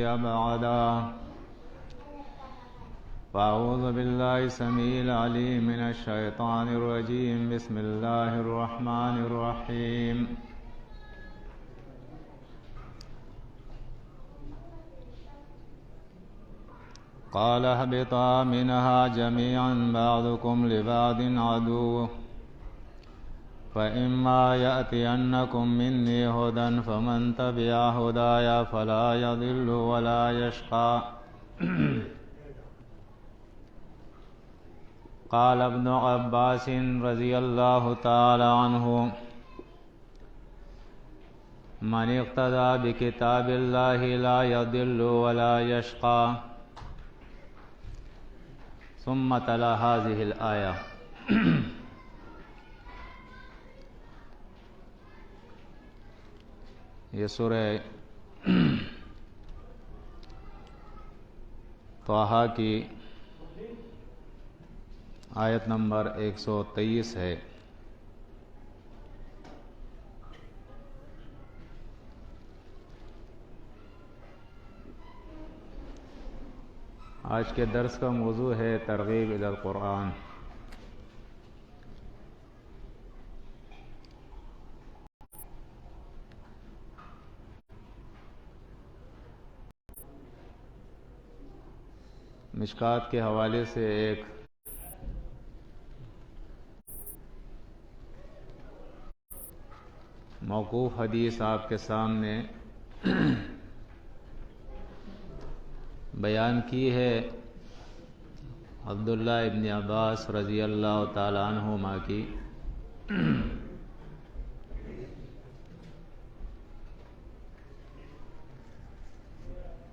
أبعدا. فأعوذ بالله السميع العليم من الشيطان الرجيم. بسم الله الرحمن الرحيم. قال اهبطا منها جميعا بعضكم لبعض عدو فإما يأتينكم مني هدى فمن تبع هداي فلا يضل ولا يشقى. قال ابن عباس رضی اللہ تعالی عنہ: من اقتدى بكتاب الله لا يضل ولا يشقى. ثم تلا هذه الآية. یہ سورہ طٰہٰ کی آیت نمبر 123 ہے۔ آج کے درس کا موضوع ہے ترغیب الی القرآن۔ مشکات کے حوالے سے ایک موقوف حدیث آپ کے سامنے بیان کی ہے، عبداللہ ابن عباس رضی اللہ تعالی عنہما کی،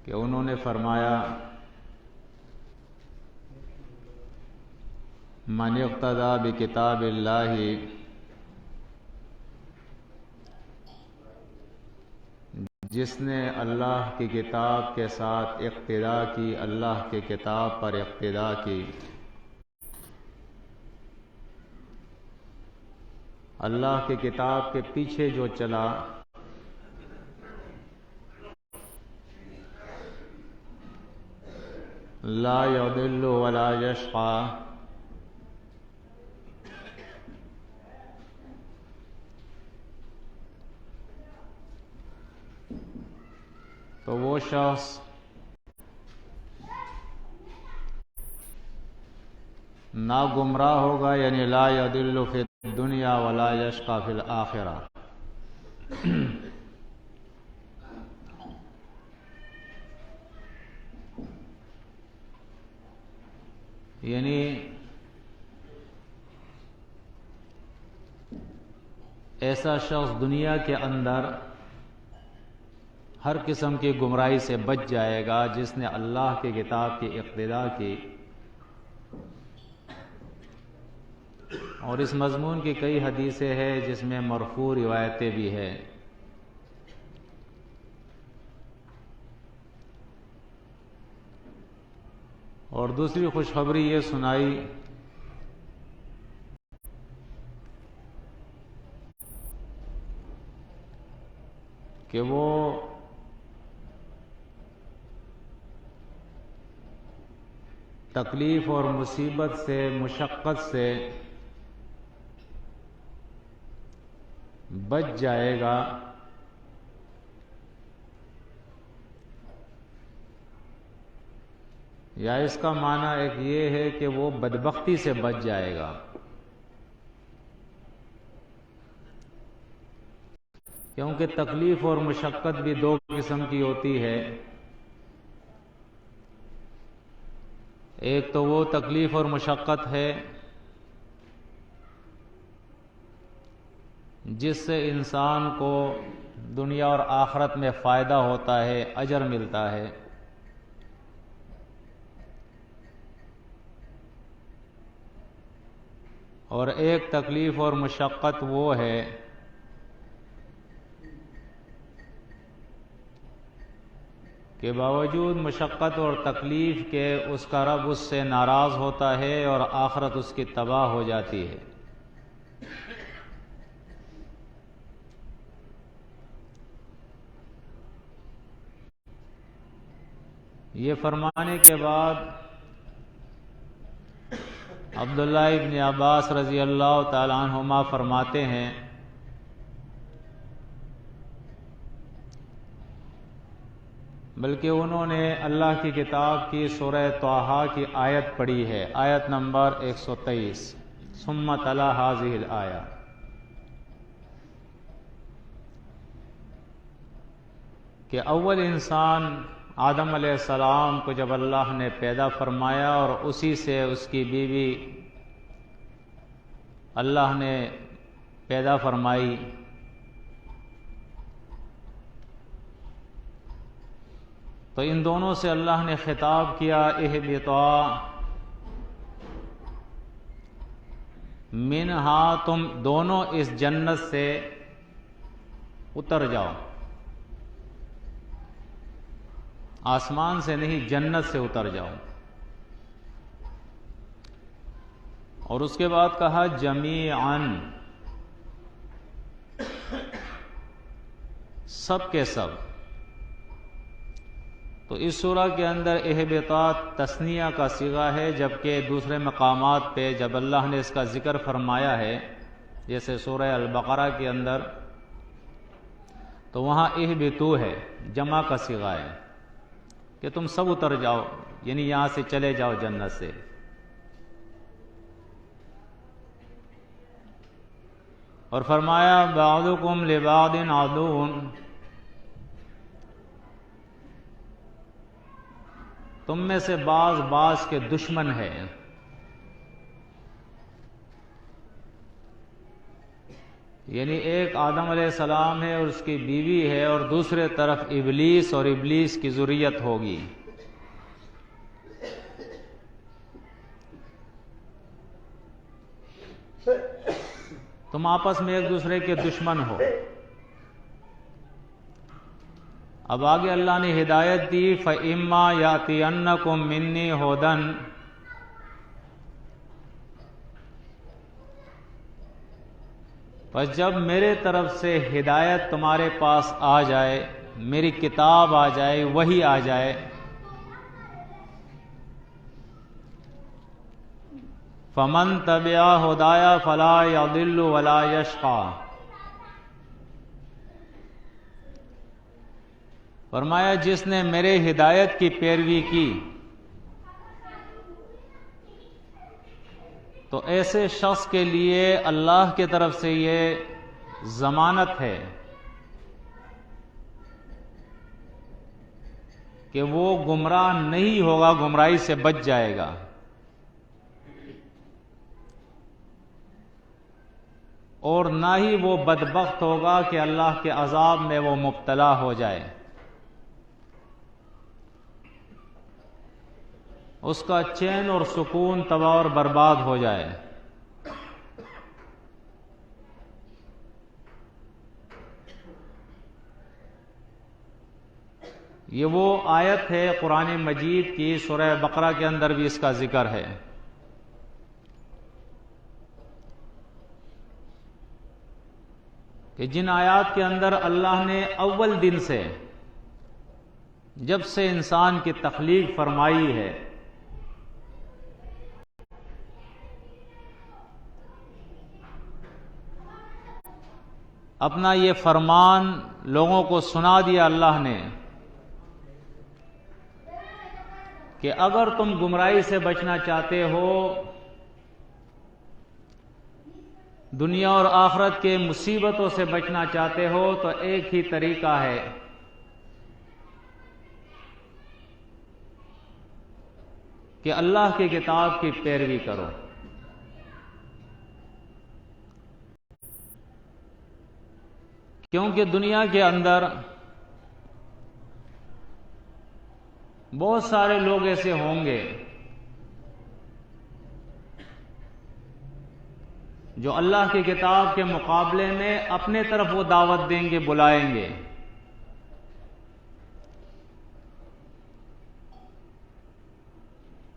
کہ انہوں نے فرمایا: من اقتدى بکتاب اللہ، جس نے اللہ کی کتاب کے ساتھ اقتدا کی، اللہ کی کتاب پر اقتدا کی، اللہ کی کتاب کے پیچھے جو چلا، لا یضل ولا یشقی، تو وہ شخص نہ گمراہ ہوگا، یعنی لا یضل فی الدنیا ولا یشقی فی الآخرہ۔ یعنی ایسا شخص دنیا کے اندر ہر قسم کی گمراہی سے بچ جائے گا جس نے اللہ کی کتاب کی اقتدا کی۔ اور اس مضمون کی کئی حدیثیں ہیں جس میں مرفوع روایتیں بھی ہیں۔ اور دوسری خوشخبری یہ سنائی کہ وہ تکلیف اور مصیبت سے، مشقت سے بچ جائے گا، یا اس کا معنی ایک یہ ہے کہ وہ بدبختی سے بچ جائے گا، کیونکہ تکلیف اور مشقت بھی دو قسم کی ہوتی ہے۔ ایک تو وہ تکلیف اور مشقت ہے جس سے انسان کو دنیا اور آخرت میں فائدہ ہوتا ہے، اجر ملتا ہے، اور ایک تکلیف اور مشقت وہ ہے کہ باوجود مشقت اور تکلیف کے اس کا رب اس سے ناراض ہوتا ہے اور آخرت اس کی تباہ ہو جاتی ہے۔ یہ فرمانے کے بعد عبداللہ ابن عباس رضی اللہ تعالی عنہما فرماتے ہیں بلکہ انہوں نے اللہ کی کتاب کی سورہ طٰہٰ کی آیت پڑھی ہے، آیت نمبر 123، ثم تلا هذه الآیہ، کہ اول انسان آدم علیہ السلام کو جب اللہ نے پیدا فرمایا اور اسی سے اس کی بیوی اللہ نے پیدا فرمائی، تو ان دونوں سے اللہ نے خطاب کیا اہبطا منہا، تم دونوں اس جنت سے اتر جاؤ، آسمان سے نہیں جنت سے اتر جاؤ، اور اس کے بعد کہا جمیعاً، سب کے سب۔ تو اس سورہ کے اندر اہبطا تثنیہ کا صیغہ ہے، جبکہ دوسرے مقامات پہ جب اللہ نے اس کا ذکر فرمایا ہے جیسے سورہ البقرہ کے اندر، تو وہاں اہبطوا ہے، جمع کا صیغہ ہے کہ تم سب اتر جاؤ، یعنی یہاں سے چلے جاؤ جنت سے۔ اور فرمایا بعضکم لبعض عدو، تم میں سے بعض کے دشمن ہے۔ یعنی ایک آدم علیہ السلام ہے اور اس کی بیوی ہے، اور دوسرے طرف ابلیس اور ابلیس کی ذریت ہوگی۔ تم آپس میں ایک دوسرے کے دشمن ہو۔ اب آگے اللہ نے ہدایت دی، فَإِمَّا يَأْتِيَنَّكُم مِّنِّي هُدًى، پس جب میرے طرف سے ہدایت تمہارے پاس آ جائے، میری کتاب آ جائے، وحی آ جائے، فَمَن تَبِعَ هُدَايَ فَلَا يَضِلُّ وَلَا يَشْقَى، فرمایا جس نے میرے ہدایت کی پیروی کی تو ایسے شخص کے لیے اللہ کی طرف سے یہ ضمانت ہے کہ وہ گمراہ نہیں ہوگا، گمراہی سے بچ جائے گا، اور نہ ہی وہ بدبخت ہوگا کہ اللہ کے عذاب میں وہ مبتلا ہو جائے، اس کا چین اور سکون تباہ اور برباد ہو جائے۔ یہ وہ آیت ہے قرآن مجید کی، سورہ بقرہ کے اندر بھی اس کا ذکر ہے کہ جن آیات کے اندر اللہ نے اول دن سے، جب سے انسان کی تخلیق فرمائی ہے، اپنا یہ فرمان لوگوں کو سنا دیا اللہ نے کہ اگر تم گمراہی سے بچنا چاہتے ہو، دنیا اور آخرت کے مصیبتوں سے بچنا چاہتے ہو، تو ایک ہی طریقہ ہے کہ اللہ کی کتاب کی پیروی کرو۔ کیونکہ دنیا کے اندر بہت سارے لوگ ایسے ہوں گے جو اللہ کی کتاب کے مقابلے میں اپنے طرف وہ دعوت دیں گے، بلائیں گے،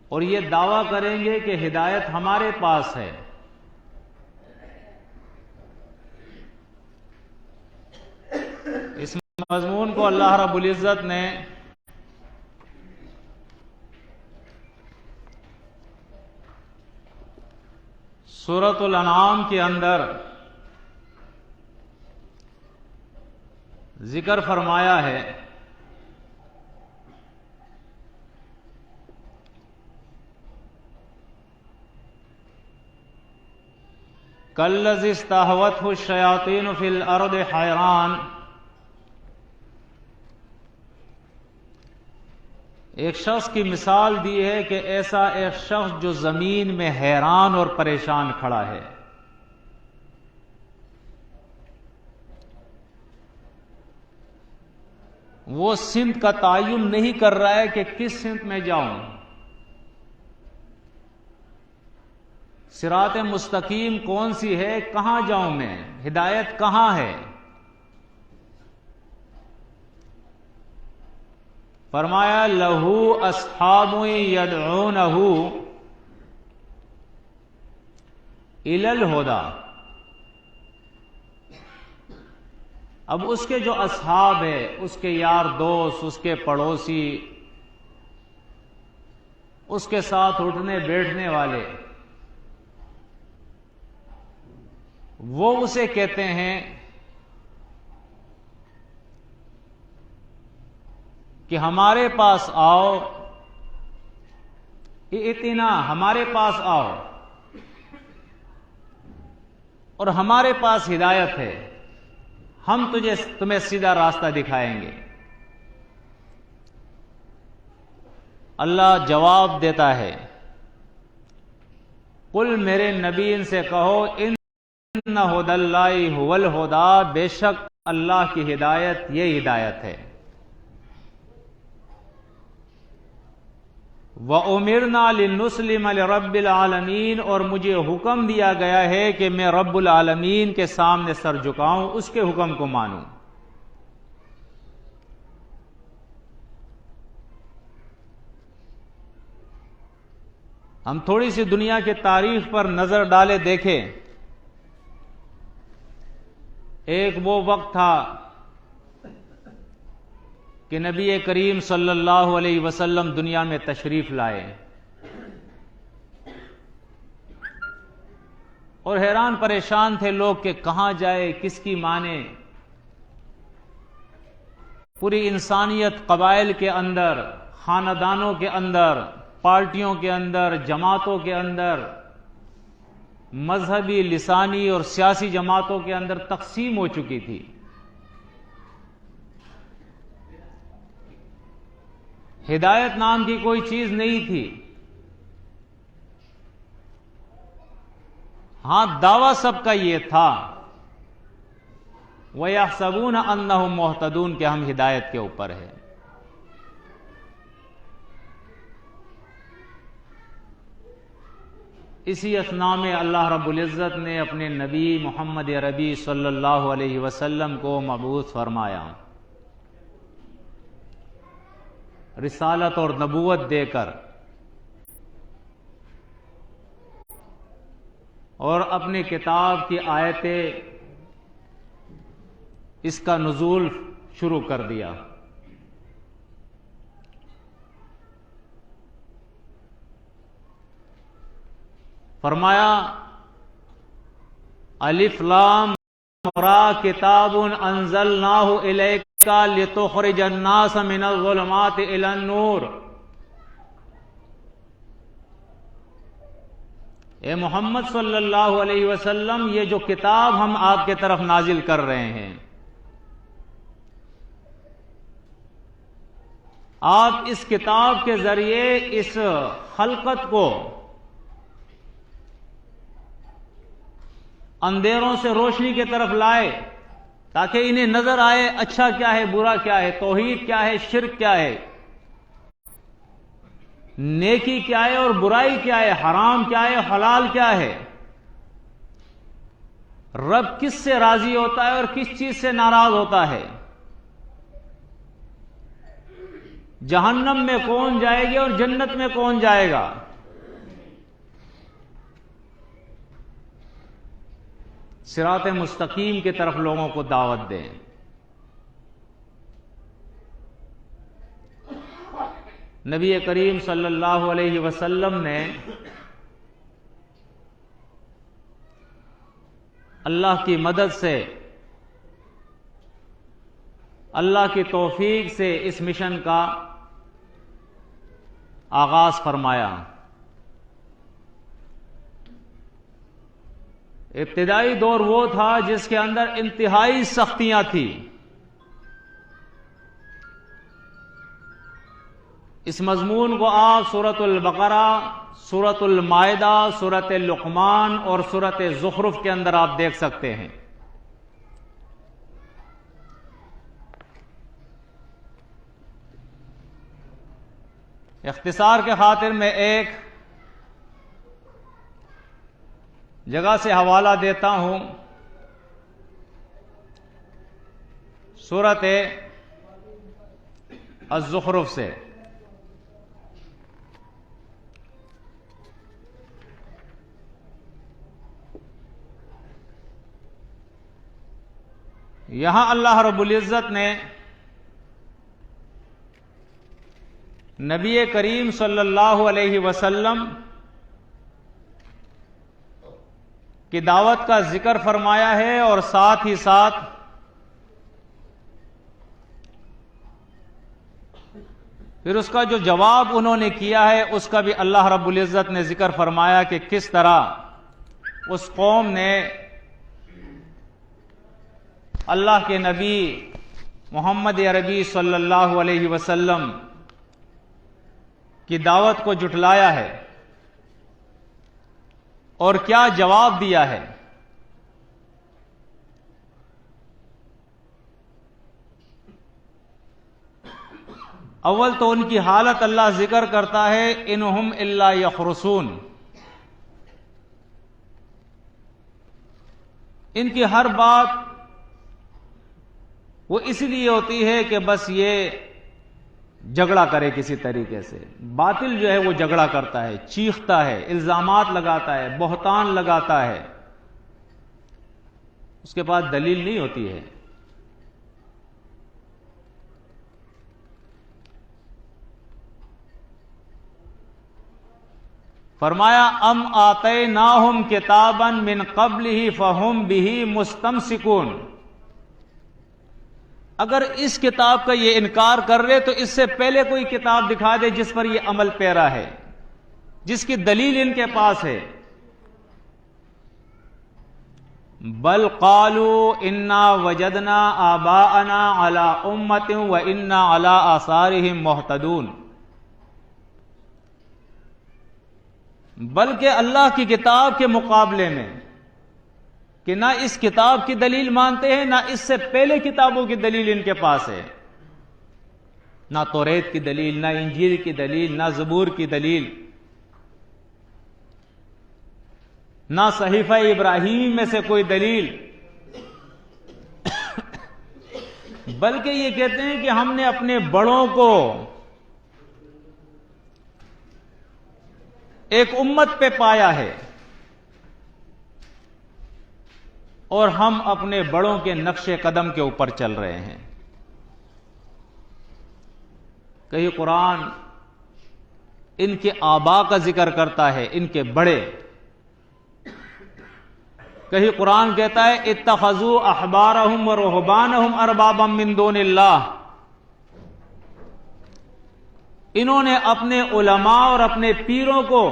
اور یہ دعویٰ کریں گے کہ ہدایت ہمارے پاس ہے۔ اس مضمون کو اللہ رب العزت نے سورۃ الانعام کے اندر ذکر فرمایا ہے کالذی استہوتہ الشیاطین فی الارض حیران، ایک شخص کی مثال دی ہے کہ ایسا ایک شخص جو زمین میں حیران اور پریشان کھڑا ہے. وہ سمت کا تعین نہیں کر رہا ہے کہ کس سمت میں جاؤں، صراط مستقیم کون سی ہے، کہاں جاؤں میں، ہدایت کہاں ہے. فرمایا لہو اصحاب یدعونہ الی الہدی، اب اس کے جو اصحاب ہے، اس کے یار دوست، اس کے پڑوسی، اس کے ساتھ اٹھنے بیٹھنے والے، وہ اسے کہتے ہیں کہ ہمارے پاس آؤ، اتنا ہمارے پاس آؤ اور ہمارے پاس ہدایت ہے، ہم تمہیں سیدھا راستہ دکھائیں گے. اللہ جواب دیتا ہے، قل میرے نبی ان سے کہو ان ہدی اللہ هو الہدی، بے شک اللہ کی ہدایت یہ ہدایت ہے. وَأُمِرْنَا لِنُسْلِمَ لِرَبِّ الْعَالَمِينَ، اور مجھے حکم دیا گیا ہے کہ میں رب العالمین کے سامنے سر جھکاؤں، اس کے حکم کو مانوں. ہم تھوڑی سی دنیا کی تاریخ پر نظر ڈالے دیکھیں. ایک وہ وقت تھا کہ نبی کریم صلی اللہ علیہ وسلم دنیا میں تشریف لائے اور حیران پریشان تھے لوگ کہ کہاں جائے، کس کی مانے. پوری انسانیت قبائل کے اندر، خاندانوں کے اندر، پارٹیوں کے اندر، جماعتوں کے اندر، مذہبی، لسانی اور سیاسی جماعتوں کے اندر تقسیم ہو چکی تھی. ہدایت نام کی کوئی چیز نہیں تھی. ہاں دعویٰ سب کا یہ تھا وَيَحْسَبُونَ أَنَّهُمْ مُهْتَدُونَ کہ ہم ہدایت کے اوپر ہیں. اسی اثناء میں اللہ رب العزت نے اپنے نبی محمد عربی صلی اللہ علیہ وسلم کو مبعوث فرمایا، رسالت اور نبوت دے کر، اور اپنی کتاب کی آیتیں اس کا نزول شروع کر دیا. فرمایا الف لام را کتاب انزلناہ الیک لتخرج الناس من الظلمات الی النور. اے محمد صلی اللہ علیہ وسلم، یہ جو کتاب ہم آپ کے طرف نازل کر رہے ہیں، آپ اس کتاب کے ذریعے اس خلقت کو اندھیروں سے روشنی کی طرف لائے تاکہ انہیں نظر آئے اچھا کیا ہے، برا کیا ہے، توحید کیا ہے، شرک کیا ہے، نیکی کیا ہے اور برائی کیا ہے، حرام کیا ہے، حلال کیا ہے، رب کس سے راضی ہوتا ہے اور کس چیز سے ناراض ہوتا ہے، جہنم میں کون جائے گی اور جنت میں کون جائے گا. صراط مستقیم کی طرف لوگوں کو دعوت دیں. نبی کریم صلی اللہ علیہ وسلم نے اللہ کی مدد سے، اللہ کی توفیق سے اس مشن کا آغاز فرمایا۔ ابتدائی دور وہ تھا جس کے اندر انتہائی سختیاں تھیں۔ اس مضمون کو آپ سورۃ البقرہ، سورۃ المائدہ، سورۃ لقمان اور سورۃ زخرف کے اندر آپ دیکھ سکتے ہیں۔ اختصار کے خاطر میں ایک جگہ سے حوالہ دیتا ہوں، سورۃ الزخرف سے۔ یہاں اللہ رب العزت نے نبی کریم صلی اللہ علیہ وسلم کی دعوت کا ذکر فرمایا ہے، اور ساتھ ہی ساتھ پھر اس کا جو جواب انہوں نے کیا ہے اس کا بھی اللہ رب العزت نے ذکر فرمایا کہ کس طرح اس قوم نے اللہ کے نبی محمد عربی صلی اللہ علیہ وسلم کی دعوت کو جھٹلایا ہے اور کیا جواب دیا ہے۔ اول تو ان کی حالت اللہ ذکر کرتا ہے، انہم الا یخرسون، ان کی ہر بات وہ اس لیے ہوتی ہے کہ بس یہ جھگڑا کرے کسی طریقے سے۔ باطل جو ہے وہ جھگڑا کرتا ہے، چیختا ہے، الزامات لگاتا ہے، بہتان لگاتا ہے، اس کے پاس دلیل نہیں ہوتی ہے۔ فرمایا ام آتیناہم کتابا من قبلہ فہم بہ مستمسکون، اگر اس کتاب کا یہ انکار کر رہے تو اس سے پہلے کوئی کتاب دکھا دے جس پر یہ عمل پیرا ہے، جس کی دلیل ان کے پاس ہے۔ بل قالوا انا وجدنا آباءنا علی امۃ وانا علی آثارہم مہتدون، بلکہ اللہ کی کتاب کے مقابلے میں کہ نہ اس کتاب کی دلیل مانتے ہیں، نہ اس سے پہلے کتابوں کی دلیل ان کے پاس ہے، نہ توریت کی دلیل، نہ انجیل کی دلیل، نہ زبور کی دلیل، نہ صحیفہ ابراہیم میں سے کوئی دلیل، بلکہ یہ کہتے ہیں کہ ہم نے اپنے بڑوں کو ایک امت پہ پایا ہے اور ہم اپنے بڑوں کے نقش قدم کے اوپر چل رہے ہیں۔ کہیں قرآن ان کے آبا کا ذکر کرتا ہے، ان کے بڑے، کہیں قرآن کہتا ہے اتخذوا احبارہم ورہبانہم اربابا من دون اللہ، انہوں نے اپنے علماء اور اپنے پیروں کو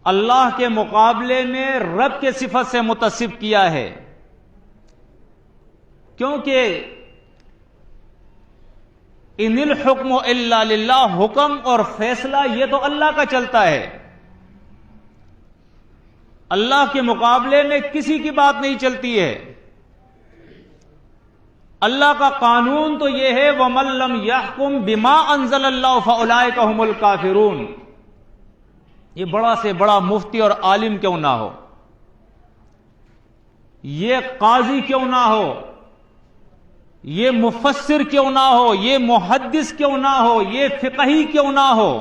اللہ کے مقابلے میں رب کے صفت سے متصف کیا ہے، کیونکہ ان الحکم الا للہ، حکم اور فیصلہ یہ تو اللہ کا چلتا ہے، اللہ کے مقابلے میں کسی کی بات نہیں چلتی ہے۔ اللہ کا قانون تو یہ ہے وَمَن لَّمْ يَحْكُم بِمَا أَنزَلَ اللَّهُ فَأُولَٰئِكَ هُمُ الْكَافِرُونَ، یہ بڑا سے بڑا مفتی اور عالم کیوں نہ ہو، یہ قاضی کیوں نہ ہو، یہ مفسر کیوں نہ ہو، یہ محدث کیوں نہ ہو، یہ فقہی کیوں نہ ہو،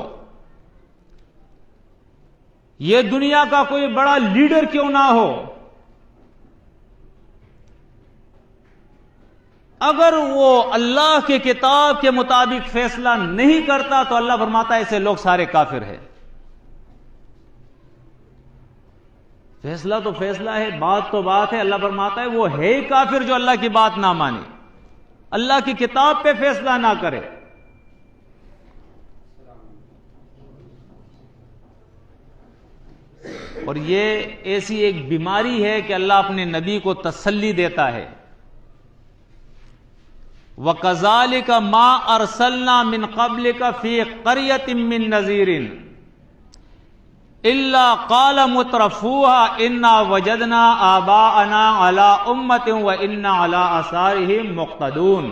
یہ دنیا کا کوئی بڑا لیڈر کیوں نہ ہو، اگر وہ اللہ کی کتاب کے مطابق فیصلہ نہیں کرتا تو اللہ فرماتا ہے ایسے لوگ سارے کافر ہیں۔ فیصلہ تو فیصلہ ہے، بات تو بات ہے۔ اللہ فرماتا ہے وہ ہے ہی کافر جو اللہ کی بات نہ مانے، اللہ کی کتاب پہ فیصلہ نہ کرے۔ اور یہ ایسی ایک بیماری ہے کہ اللہ اپنے نبی کو تسلی دیتا ہے، وَكَذَلِكَ مَا أَرْسَلْنَا مِنْ قَبْلِكَ فِي قَرْيَةٍ مِّن نَذِيرٍ إِلَّا قَالَ مُتْرَفُوهَا إِنَّا وَجَدْنَا آبَاءَنَا عَلَىٰ أُمَّةٍ وَإِنَّا عَلَىٰ آثَارِهِمْ مُقْتَدُونَ۔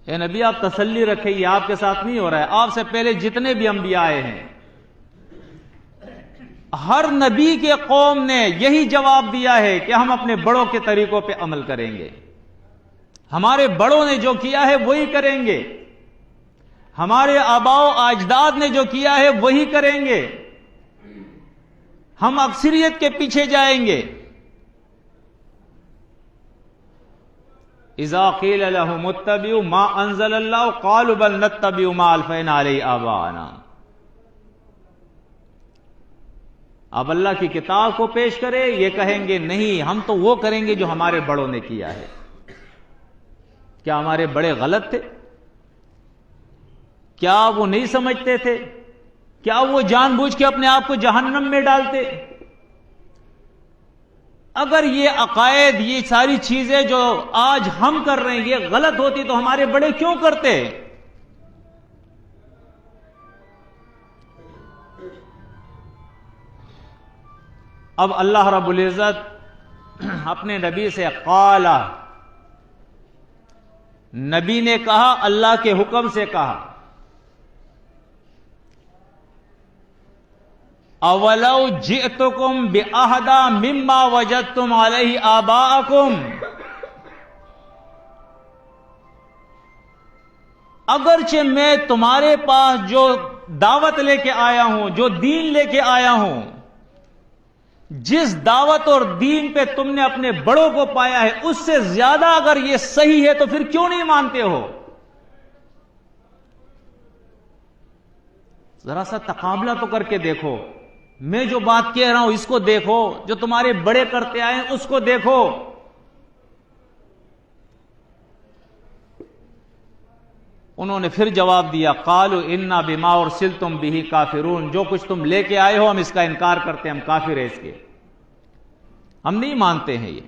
اے نبی آپ تسلی رکھیں، یہ آپ کے ساتھ نہیں ہو رہا ہے، آپ سے پہلے جتنے بھی انبیاء آئے ہیں ہر نبی کے قوم نے یہی جواب دیا ہے کہ ہم اپنے بڑوں کے طریقوں پہ عمل کریں گے، ہمارے بڑوں نے جو کیا ہے وہی کریں گے، ہمارے آباء و اجداد نے جو کیا ہے وہی کریں گے، ہم اکثریت کے پیچھے جائیں گے۔ اذا قیل لهم اتبعوا ما انزل اللہ قالوا بل نتبع ما الفینا علیہ آباءنا۔ اب اللہ کی کتاب کو پیش کرے، یہ کہیں گے نہیں، ہم تو وہ کریں گے جو ہمارے بڑوں نے کیا ہے۔ کیا ہمارے بڑے غلط تھے؟ کیا وہ نہیں سمجھتے تھے؟ کیا وہ جان بوجھ کے اپنے آپ کو جہنم میں ڈالتے؟ اگر یہ عقائد، یہ ساری چیزیں جو آج ہم کر رہے ہیں یہ غلط ہوتی تو ہمارے بڑے کیوں کرتے؟ اب اللہ رب العزت اپنے نبی سے قال، نبی نے کہا، اللہ کے حکم سے کہا، اولو جئتکم بأہدی مما وجدتم علیہ آباءکم۔ اگرچہ میں تمہارے پاس جو دعوت لے کے آیا ہوں، جو دین لے کے آیا ہوں، جس دعوت اور دین پہ تم نے اپنے بڑوں کو پایا ہے اس سے زیادہ اگر یہ صحیح ہے تو پھر کیوں نہیں مانتے ہو؟ ذرا سا تقابلہ تو کر کے دیکھو، میں جو بات کہہ رہا ہوں اس کو دیکھو، جو تمہارے بڑے کرتے آئے ہیں اس کو دیکھو۔ انہوں نے پھر جواب دیا، قالوا انا بما ارسلتم به کافرون، جو کچھ تم لے کے آئے ہو ہم اس کا انکار کرتے ہیں، ہم کافر ہیں اس کے، ہم نہیں مانتے ہیں یہ۔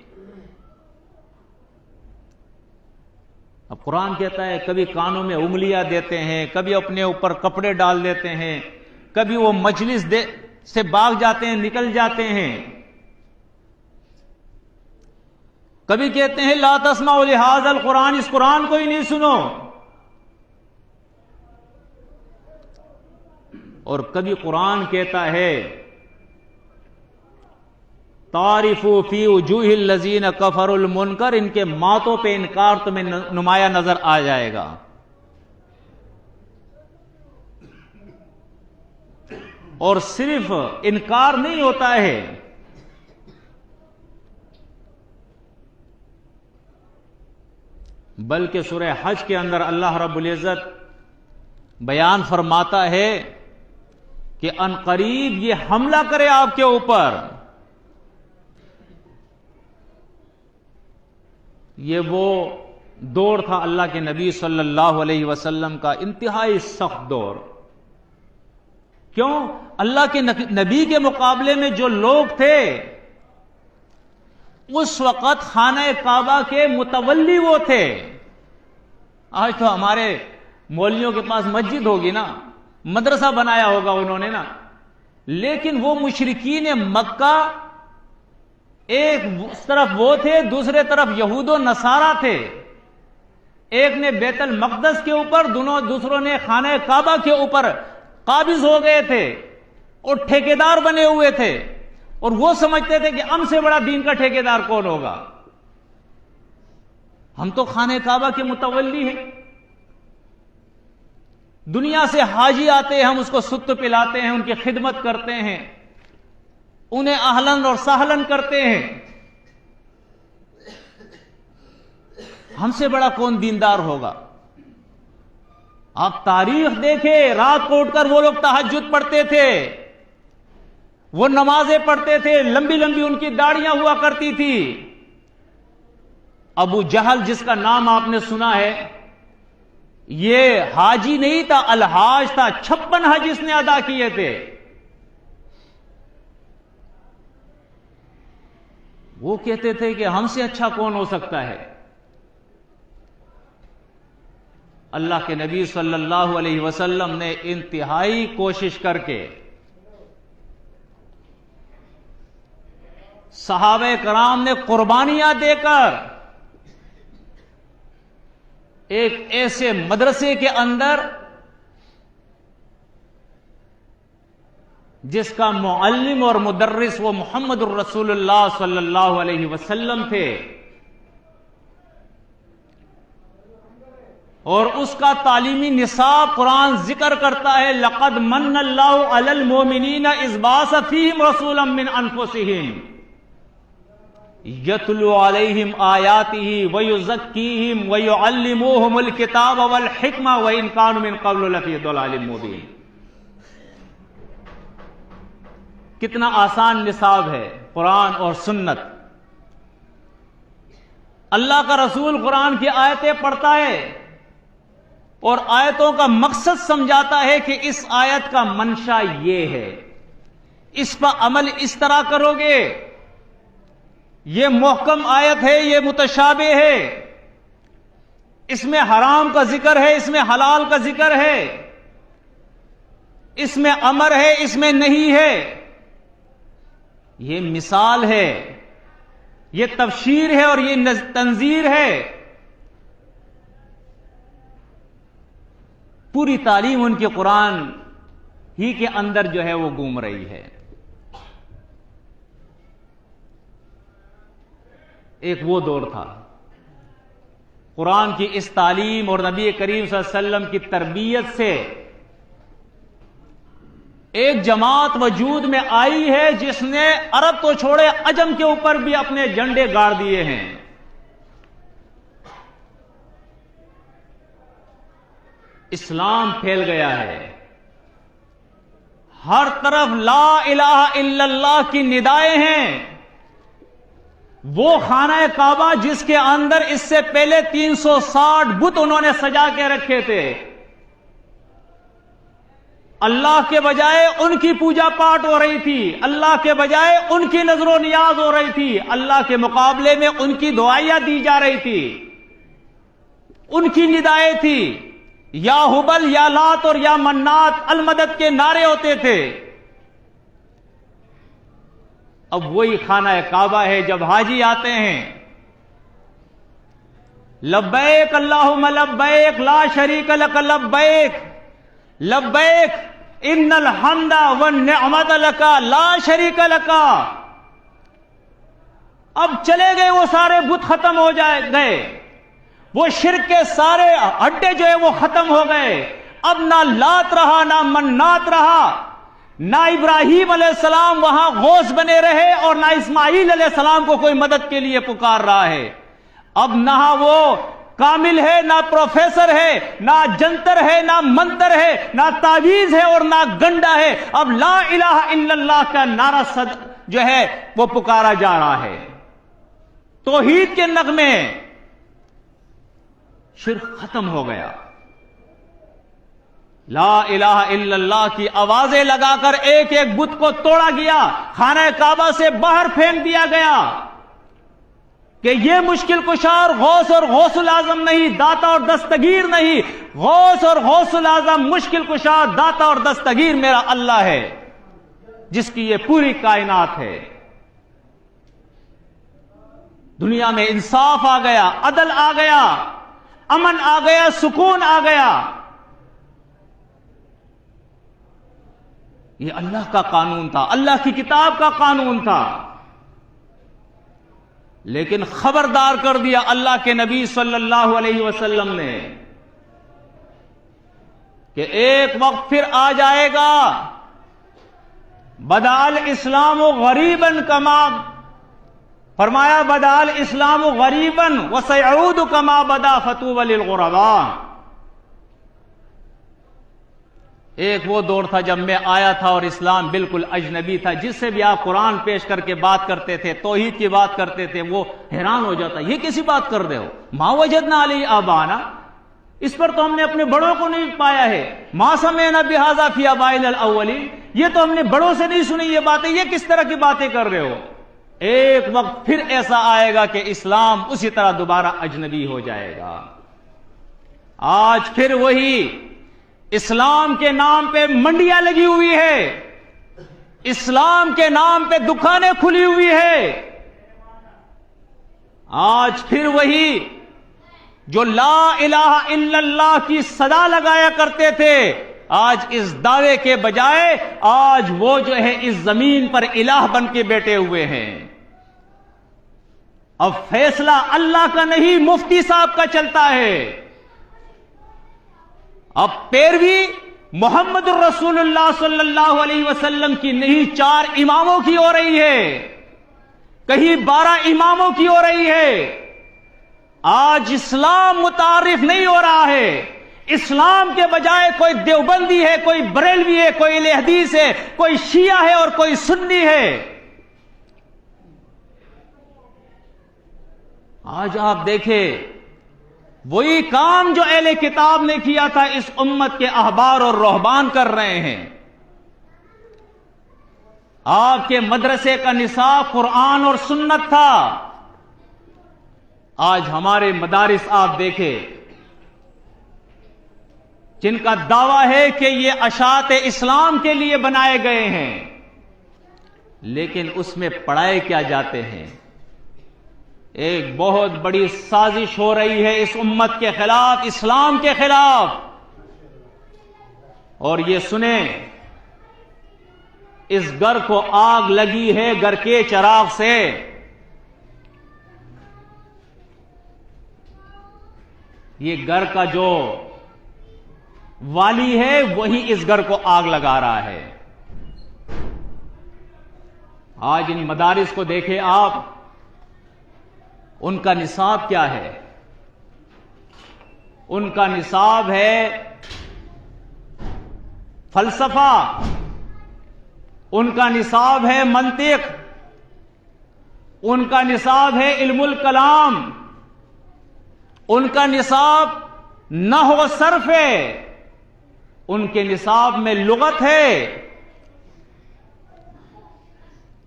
اب قرآن کہتا ہے کبھی کانوں میں انگلیاں دیتے ہیں، کبھی اپنے اوپر کپڑے ڈال دیتے ہیں، کبھی وہ مجلس سے بھاگ جاتے ہیں، نکل جاتے ہیں، کبھی کہتے ہیں لا تسمعوا لہذا القرآن، اس قرآن کو ہی نہیں سنو، اور کبھی قرآن کہتا ہے تعرف فی وجوہ الذین کفروا المنکر، ان کے ماتوں پہ انکار تمہیں نمایاں نظر آ جائے گا۔ اور صرف انکار نہیں ہوتا ہے، بلکہ سورہ حج کے اندر اللہ رب العزت بیان فرماتا ہے کہ ان قریب یہ حملہ کرے آپ کے اوپر۔ یہ وہ دور تھا اللہ کے نبی صلی اللہ علیہ وسلم کا انتہائی سخت دور۔ کیوں؟ اللہ کے نبی کے مقابلے میں جو لوگ تھے اس وقت خانہ کعبہ کے متولی وہ تھے۔ آج تو ہمارے مولویوں کے پاس مسجد ہوگی نا، مدرسہ بنایا ہوگا انہوں نے نا، لیکن وہ مشرکین مکہ ایک طرف وہ تھے، دوسرے طرف یہود و نصارہ تھے، ایک نے بیت المقدس کے اوپر، دوسروں نے خانہ کعبہ کے اوپر قابض ہو گئے تھے اور ٹھیکیدار بنے ہوئے تھے، اور وہ سمجھتے تھے کہ ہم سے بڑا دین کا ٹھیکیدار کون ہوگا، ہم تو خانہ کعبہ کے متولی ہیں، دنیا سے حاجی آتے ہیں ہم اس کو ست پلاتے ہیں، ان کی خدمت کرتے ہیں، انہیں اہلن اور سہلن کرتے ہیں، ہم سے بڑا کون دیندار ہوگا؟ آپ تاریخ دیکھیں، رات کو اٹھ کر وہ لوگ تہجد پڑھتے تھے، وہ نمازیں پڑھتے تھے، لمبی لمبی ان کی داڑیاں ہوا کرتی تھی۔ ابو جہل جس کا نام آپ نے سنا ہے، یہ حاجی نہیں تھا، الحاج تھا، 56 حج اس نے ادا کیے تھے۔ وہ کہتے تھے کہ ہم سے اچھا کون ہو سکتا ہے؟ اللہ کے نبی صلی اللہ علیہ وسلم نے انتہائی کوشش کر کے، صحابہ کرام نے قربانیاں دے کر ایک ایسے مدرسے کے اندر جس کا معلم اور مدرس وہ محمد الرسول اللہ صلی اللہ علیہ وسلم تھے، اور اس کا تعلیمی نصاب قرآن ذکر کرتا ہے، لقد من اللہ علی المؤمنین اذ بعث فیہم رسولا من انفسہم یتلو علیہم آیاتہ ویزکیہم ویعلموہم الکتاب والحکمہ وإن کانوا من قبل لفی ضلال مبین۔ کتنا آسان نصاب ہے قرآن اور سنت۔ اللہ کا رسول قرآن کی آیتیں پڑھتا ہے اور آیتوں کا مقصد سمجھاتا ہے کہ اس آیت کا منشا یہ ہے، اس پر عمل اس طرح کرو گے، یہ محکم آیت ہے، یہ متشابہ ہے، اس میں حرام کا ذکر ہے، اس میں حلال کا ذکر ہے، اس میں امر ہے، اس میں نہیں ہے۔ یہ مثال ہے، یہ تبشیر ہے اور یہ تنذیر ہے۔ پوری تعلیم ان کے قرآن ہی کے اندر جو ہے وہ گھوم رہی ہے۔ ایک وہ دور تھا، قرآن کی اس تعلیم اور نبی کریم صلی اللہ علیہ وسلم کی تربیت سے ایک جماعت وجود میں آئی ہے جس نے عرب تو چھوڑے عجم کے اوپر بھی اپنے جھنڈے گاڑ دیے ہیں۔ اسلام پھیل گیا ہے، ہر طرف لا الہ الا اللہ کی ندائیں ہیں۔ وہ خانہ کعبہ جس کے اندر اس سے پہلے 360 بت انہوں نے سجا کے رکھے تھے، اللہ کے بجائے ان کی پوجا پاٹ ہو رہی تھی، اللہ کے بجائے ان کی نظر و نیاز ہو رہی تھی، اللہ کے مقابلے میں ان کی دعائیاں دی جا رہی تھی، ان کی ندائیں تھی، یا ہبل یا لات اور یا منات المدد کے نعرے ہوتے تھے۔ اب وہی خانہ کعبہ ہے، جب حاجی آتے ہیں، لبیک اللہم لبیک لا شریک لک لبیک لبیک ان الحمد والنعمت لک لا شریک لک۔ اب چلے گئے وہ سارے بت، ختم ہو گئے، وہ شرک کے سارے اڈے جو ہے وہ ختم ہو گئے۔ اب نہ لات رہا، نہ منات رہا، نہ ابراہیم علیہ السلام وہاں غوث بنے رہے اور نہ اسماعیل علیہ السلام کو کوئی مدد کے لیے پکار رہا ہے۔ اب نہ وہ کامل ہے، نہ پروفیسر ہے، نہ جنتر ہے، نہ منتر ہے، نہ تعویذ ہے اور نہ گنڈا ہے۔ اب لا الہ الا اللہ کا نعرہ جو ہے وہ پکارا جا رہا ہے، توحید کے نغمے۔ شرک ختم ہو گیا، لا الہ الا اللہ کی آوازیں لگا کر ایک ایک بت کو توڑا گیا، خانہ کعبہ سے باہر پھینک دیا گیا کہ یہ مشکل کشار غوث اور غوث العظم نہیں، داتا اور دستگیر نہیں، غوث اور غوث العظم، مشکل کشار، داتا اور دستگیر میرا اللہ ہے جس کی یہ پوری کائنات ہے۔ دنیا میں انصاف آ گیا، عدل آ گیا، امن آ گیا، سکون آ گیا۔ یہ اللہ کا قانون تھا، اللہ کی کتاب کا قانون تھا، لیکن خبردار کر دیا اللہ کے نبی صلی اللہ علیہ وسلم نے کہ ایک وقت پھر آ جائے گا، بدأ الاسلام غریبا کما، فرمایا بدأ الاسلام غریبا وسيعود کما بدأ فطوبى للغرباء۔ ایک وہ دور تھا جب میں آیا تھا اور اسلام بالکل اجنبی تھا، جس سے بھی آپ قرآن پیش کر کے بات کرتے تھے، توحید کی بات کرتے تھے، وہ حیران ہو جاتا، یہ کیسی بات کر رہے ہو؟ ما وجدنا علیہ آبانا، اس پر تو ہم نے اپنے بڑوں کو نہیں پایا ہے، ما سمعنا بہذا فی آبائنا الاولین، یہ تو ہم نے بڑوں سے نہیں سنی یہ باتیں، یہ کس طرح کی باتیں کر رہے ہو؟ ایک وقت پھر ایسا آئے گا کہ اسلام اسی طرح دوبارہ اجنبی ہو جائے گا۔ آج پھر وہی اسلام کے نام پہ منڈیاں لگی ہوئی ہے، اسلام کے نام پہ دکانیں کھلی ہوئی ہے۔ آج پھر وہی جو لا الہ الا اللہ کی صدا لگایا کرتے تھے، آج اس دعوے کے بجائے آج وہ جو ہے اس زمین پر الہ بن کے بیٹھے ہوئے ہیں۔ اب فیصلہ اللہ کا نہیں، مفتی صاحب کا چلتا ہے۔ اب پیروی محمد الرسول اللہ صلی اللہ علیہ وسلم کی نہیں، 4 اماموں کی ہو رہی ہے، کہیں 12 اماموں کی ہو رہی ہے۔ آج اسلام متعارف نہیں ہو رہا ہے، اسلام کے بجائے کوئی دیوبندی ہے، کوئی بریلوی ہے، کوئی اہل حدیث ہے، کوئی شیعہ ہے اور کوئی سنی ہے۔ آج آپ دیکھیں وہی کام جو اہل کتاب نے کیا تھا اس امت کے احبار اور رہبان کر رہے ہیں۔ آپ کے مدرسے کا نصاب قرآن اور سنت تھا، آج ہمارے مدارس آپ دیکھیں جن کا دعویٰ ہے کہ یہ اشاعت اسلام کے لیے بنائے گئے ہیں، لیکن اس میں پڑھائے کیا جاتے ہیں؟ ایک بہت بڑی سازش ہو رہی ہے اس امت کے خلاف، اسلام کے خلاف۔ اور یہ سنیں، اس گھر کو آگ لگی ہے گھر کے چراغ سے۔ یہ گھر کا جو والی ہے وہی اس گھر کو آگ لگا رہا ہے۔ آج ان مدارس کو دیکھیں آپ، ان کا نصاب کیا ہے؟ ان کا نصاب ہے فلسفہ، ان کا نصاب ہے منطق، ان کا نصاب ہے علم الکلام، ان کا نصاب نحو و صرف ہے، ان کے نصاب میں لغت ہے،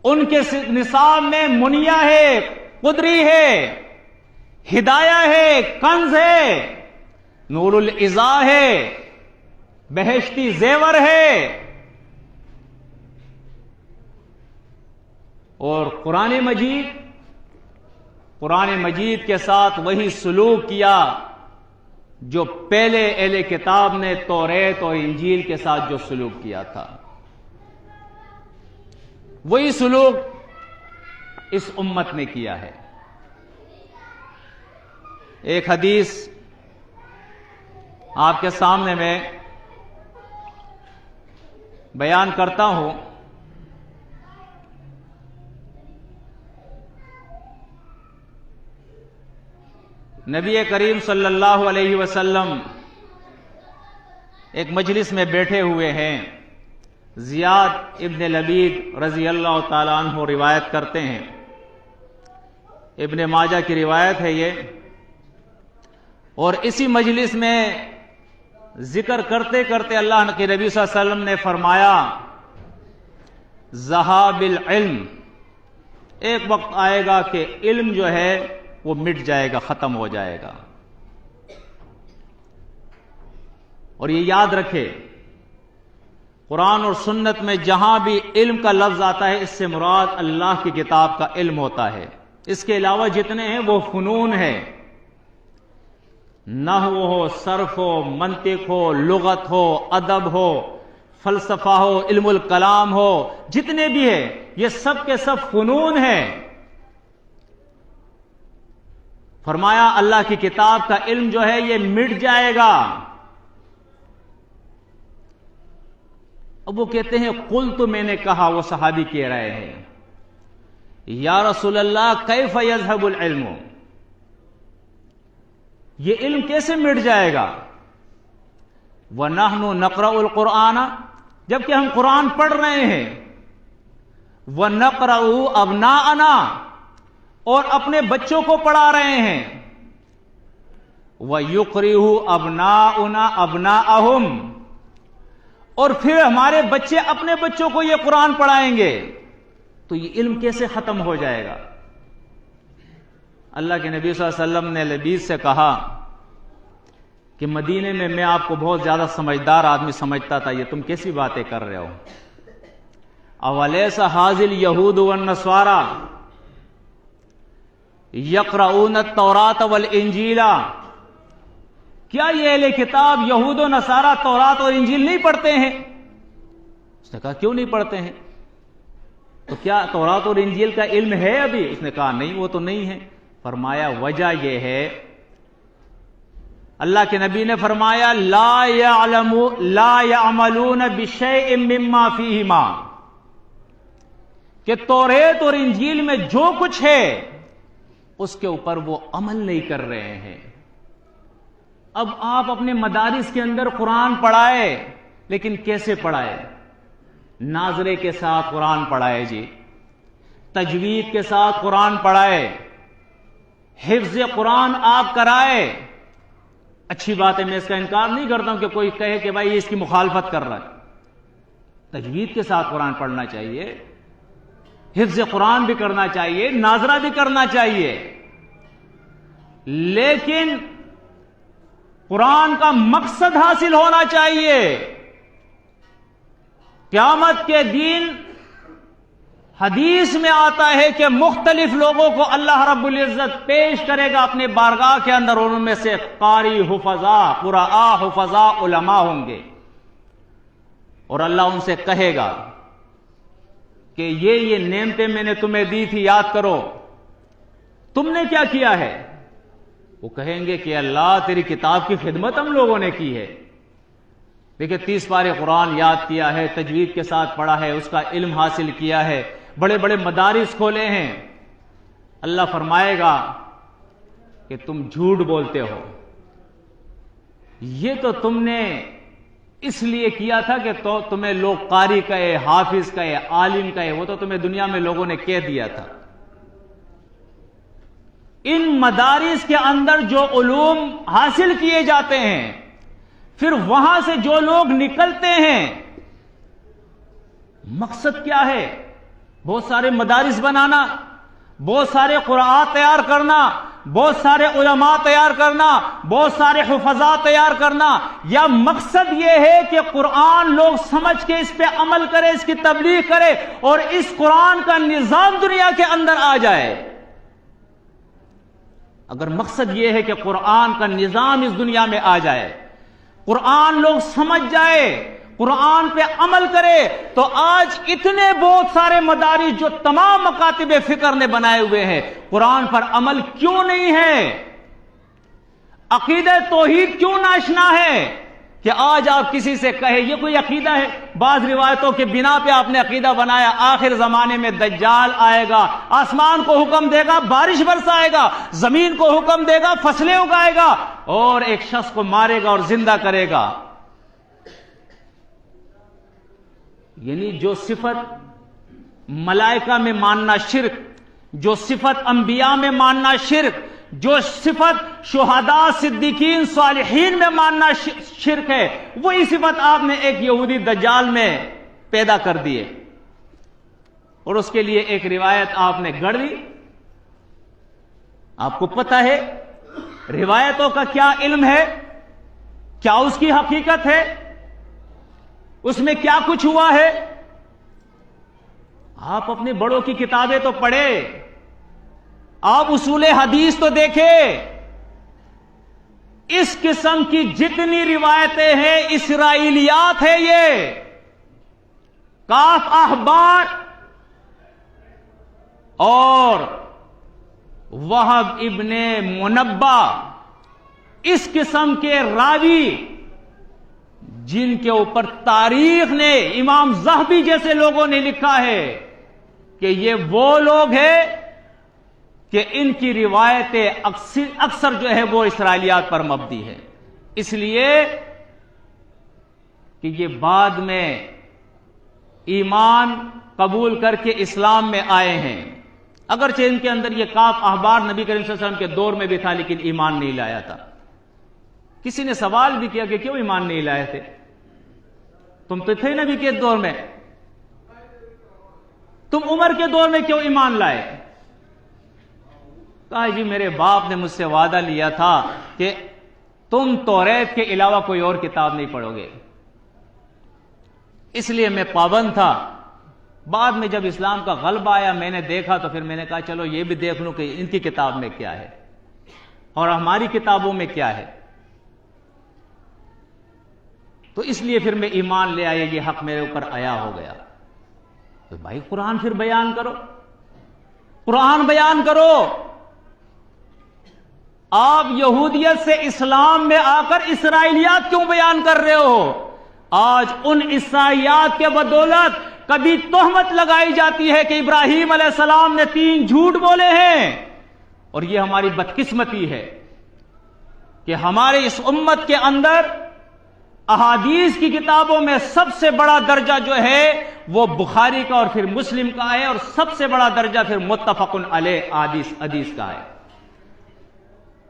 ان کے نصاب میں منیہ ہے، قدری ہے، ہدایہ ہے، کنز ہے، نور العزا ہے، بہشتی زیور ہے، اور قرآن مجید کے ساتھ وہی سلوک کیا جو پہلے اہل کتاب نے توریت اور انجیل کے ساتھ جو سلوک کیا تھا، وہی سلوک اس امت نے کیا ہے۔ ایک حدیث آپ کے سامنے میں بیان کرتا ہوں۔ نبی کریم صلی اللہ علیہ وسلم ایک مجلس میں بیٹھے ہوئے ہیں، زیاد ابن لبید رضی اللہ تعالیٰ عنہ روایت کرتے ہیں، ابن ماجہ کی روایت ہے یہ، اور اسی مجلس میں ذکر کرتے کرتے اللہ کے نبی صلی اللہ علیہ وسلم نے فرمایا، ذہاب العلم، ایک وقت آئے گا کہ علم جو ہے وہ مٹ جائے گا، ختم ہو جائے گا۔ اور یہ یاد رکھے، قرآن اور سنت میں جہاں بھی علم کا لفظ آتا ہے اس سے مراد اللہ کی کتاب کا علم ہوتا ہے، اس کے علاوہ جتنے ہیں وہ فنون ہے، نحو ہو، صرف ہو، منطق ہو، لغت ہو، ادب ہو، فلسفہ ہو، علم الکلام ہو، جتنے بھی ہیں یہ سب کے سب فنون ہیں۔ فرمایا اللہ کی کتاب کا علم جو ہے یہ مٹ جائے گا۔ اب وہ کہتے ہیں قلت، میں نے کہا، وہ صحابی کہہ رہے ہیں، یا رسول اللہ کیف یذهب العلم، یہ علم کیسے مٹ جائے گا؟ وَنَحْنُ نَقْرَأُ الْقُرْآنَ، جبکہ ہم قرآن پڑھ رہے ہیں، وَنَقْرَأُ أَبْنَاءَنَا، اور اپنے بچوں کو پڑھا رہے ہیں، وَيُقْرِئُ أَبْنَاؤُنَا أَبْنَاءَهُمْ، اور پھر ہمارے بچے اپنے بچوں کو یہ قرآن پڑھائیں گے، تو یہ علم کیسے ختم ہو جائے گا؟ اللہ کے نبی صلی اللہ علیہ وسلم نے لبید سے کہا کہ مدینے میں میں آپ کو بہت زیادہ سمجھدار آدمی سمجھتا تھا، یہ تم کیسی باتیں کر رہے ہو؟ اولیس ھذ الیہود والنصارى یقرؤون التوراۃ والانجیل، کیا یہ اہل کتاب یہود و نصارہ تورات اور انجیل نہیں پڑھتے ہیں؟ اس نے کہا کیوں نہیں پڑھتے ہیں؟ تو کیا تورات اور انجیل کا علم ہے ابھی؟ اس نے کہا نہیں، وہ تو نہیں ہے۔ فرمایا وجہ یہ ہے، اللہ کے نبی نے فرمایا لا يعملون بشیء مما فیہما، کہ توریت اور انجیل میں جو کچھ ہے اس کے اوپر وہ عمل نہیں کر رہے ہیں۔ اب آپ اپنے مدارس کے اندر قرآن پڑھائے، لیکن کیسے پڑھائے؟ ناظرے کے ساتھ قرآن پڑھائے جی، تجوید کے ساتھ قرآن پڑھائے، حفظ قرآن آپ کرائے۔ اچھی بات ہے، میں اس کا انکار نہیں کرتا ہوں کہ کوئی کہے کہ بھائی اس کی مخالفت کر رہا ہے، تجوید کے ساتھ قرآن پڑھنا چاہیے، حفظ قرآن بھی کرنا چاہیے، ناظرہ بھی کرنا چاہیے، لیکن قرآن کا مقصد حاصل ہونا چاہیے۔ قیامت کے دن حدیث میں آتا ہے کہ مختلف لوگوں کو اللہ رب العزت پیش کرے گا اپنے بارگاہ کے اندر، اور ان میں سے قاری، حفظاء، قراء، حفظاء، علماء ہوں گے، اور اللہ ان سے کہے گا کہ یہ نعمتیں میں نے تمہیں دی تھی، یاد کرو، تم نے کیا کیا ہے؟ وہ کہیں گے کہ اللہ تیری کتاب کی خدمت ہم لوگوں نے کی ہے، دیکھیں 30 پارے قرآن یاد کیا ہے، تجوید کے ساتھ پڑھا ہے، اس کا علم حاصل کیا ہے، بڑے بڑے مدارس کھولے ہیں۔ اللہ فرمائے گا کہ تم جھوٹ بولتے ہو، یہ تو تم نے اس لیے کیا تھا کہ تو تمہیں لوگ قاری کہے، حافظ کہے، عالم کہے، وہ تو تمہیں دنیا میں لوگوں نے کہہ دیا تھا۔ ان مدارس کے اندر جو علوم حاصل کیے جاتے ہیں، پھر وہاں سے جو لوگ نکلتے ہیں، مقصد کیا ہے؟ بہت سارے مدارس بنانا، بہت سارے قراءات تیار کرنا، بہت سارے علماء تیار کرنا، بہت سارے حفظاء تیار کرنا، یا مقصد یہ ہے کہ قرآن لوگ سمجھ کے اس پہ عمل کرے، اس کی تبلیغ کرے، اور اس قرآن کا نظام دنیا کے اندر آ جائے؟ اگر مقصد یہ ہے کہ قرآن کا نظام اس دنیا میں آ جائے، قرآن لوگ سمجھ جائے، قرآن پہ عمل کرے، تو آج اتنے بہت سارے مدارس جو تمام مکاتب فکر نے بنائے ہوئے ہیں، قرآن پر عمل کیوں نہیں ہے؟ عقیدہ توحید کیوں ناشنا ہے کہ آج آپ کسی سے کہے یہ کوئی عقیدہ ہے؟ بعض روایتوں کے بنا پہ آپ نے عقیدہ بنایا آخر زمانے میں دجال آئے گا، آسمان کو حکم دے گا بارش برسائے گا، زمین کو حکم دے گا فصلیں اگائے گا، اور ایک شخص کو مارے گا اور زندہ کرے گا۔ یعنی جو صفت ملائکہ میں ماننا شرک، جو صفت انبیاء میں ماننا شرک، جو صفت شہداء، صدیقین، صالحین میں ماننا شرک ہے، وہی صفت آپ نے ایک یہودی دجال میں پیدا کر دی ہے، اور اس کے لیے ایک روایت آپ نے گڑھ لی۔ آپ کو پتہ ہے روایتوں کا کیا علم ہے، کیا اس کی حقیقت ہے، اس میں کیا کچھ ہوا ہے؟ آپ اپنے بڑوں کی کتابیں تو پڑھے، آپ اصول حدیث تو دیکھے، اس قسم کی جتنی روایتیں ہیں اسرائیلیات ہے، یہ کاف احبار اور وہب ابن منبہ، اس قسم کے راوی جن کے اوپر تاریخ نے، امام ذہبی جیسے لوگوں نے لکھا ہے کہ یہ وہ لوگ ہیں کہ ان کی روایتیں اکثر جو ہے وہ اسرائیلیات پر مبنی ہے۔ اس لیے کہ یہ بعد میں ایمان قبول کر کے اسلام میں آئے ہیں، اگرچہ ان کے اندر یہ کاف احبار نبی کریم صلی اللہ علیہ وسلم کے دور میں بھی تھا، لیکن ایمان نہیں لایا تھا۔ کسی نے سوال بھی کیا کہ کیوں ایمان نہیں لائے تھے؟ تم تو تھے نبی کے دور میں، تم عمر کے دور میں کیوں ایمان لائے؟ کہا جی میرے باپ نے مجھ سے وعدہ لیا تھا کہ تم توریت کے علاوہ کوئی اور کتاب نہیں پڑھو گے، اس لیے میں پابند تھا۔ بعد میں جب اسلام کا غلبہ آیا میں نے دیکھا تو پھر میں نے کہا چلو یہ بھی دیکھ لوں کہ ان کی کتاب میں کیا ہے اور ہماری کتابوں میں کیا ہے، تو اس لیے پھر میں ایمان لے آیا، یہ حق میرے اوپر آیا ہو گیا۔ تو بھائی قرآن پھر بیان کرو، قرآن بیان کرو۔ آپ یہودیت سے اسلام میں آ کر اسرائیلیات کیوں بیان کر رہے ہو؟ آج ان عیسائیات کے بدولت کبھی تہمت لگائی جاتی ہے کہ ابراہیم علیہ السلام نے 3 جھوٹ بولے ہیں، اور یہ ہماری بدقسمتی ہے کہ ہمارے اس امت کے اندر احادیث کی کتابوں میں سب سے بڑا درجہ جو ہے وہ بخاری کا اور پھر مسلم کا ہے، اور سب سے بڑا درجہ پھر متفق علیہ حدیث کا ہے،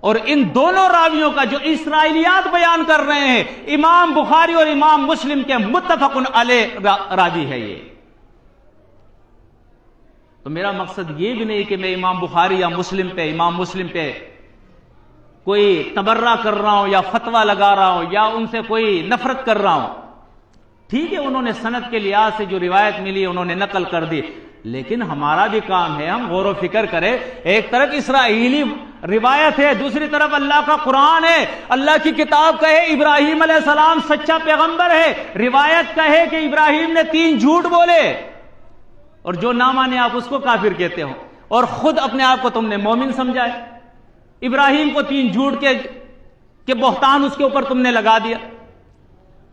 اور ان دونوں راویوں کا جو اسرائیلیات بیان کر رہے ہیں امام بخاری اور امام مسلم کے متفق علیہ راوی ہے یہ۔ تو میرا مقصد یہ بھی نہیں کہ میں امام بخاری یا امام مسلم پہ کوئی تبرہ کر رہا ہوں یا فتویٰ لگا رہا ہوں یا ان سے کوئی نفرت کر رہا ہوں۔ ٹھیک ہے انہوں نے سند کے لحاظ سے جو روایت ملی انہوں نے نقل کر دی، لیکن ہمارا بھی کام ہے ہم غور و فکر کریں۔ ایک طرف اسرائیلی روایت ہے، دوسری طرف اللہ کا قرآن ہے، اللہ کی کتاب کہے ابراہیم علیہ السلام سچا پیغمبر ہے، روایت کہے کہ ابراہیم نے 3 جھوٹ بولے، اور جو نہ مانے آپ اس کو کافر کہتے ہو، اور خود اپنے آپ کو تم نے مومن سمجھائے۔ ابراہیم کو 3 جھوٹ کے بہتان اس کے اوپر تم نے لگا دیا۔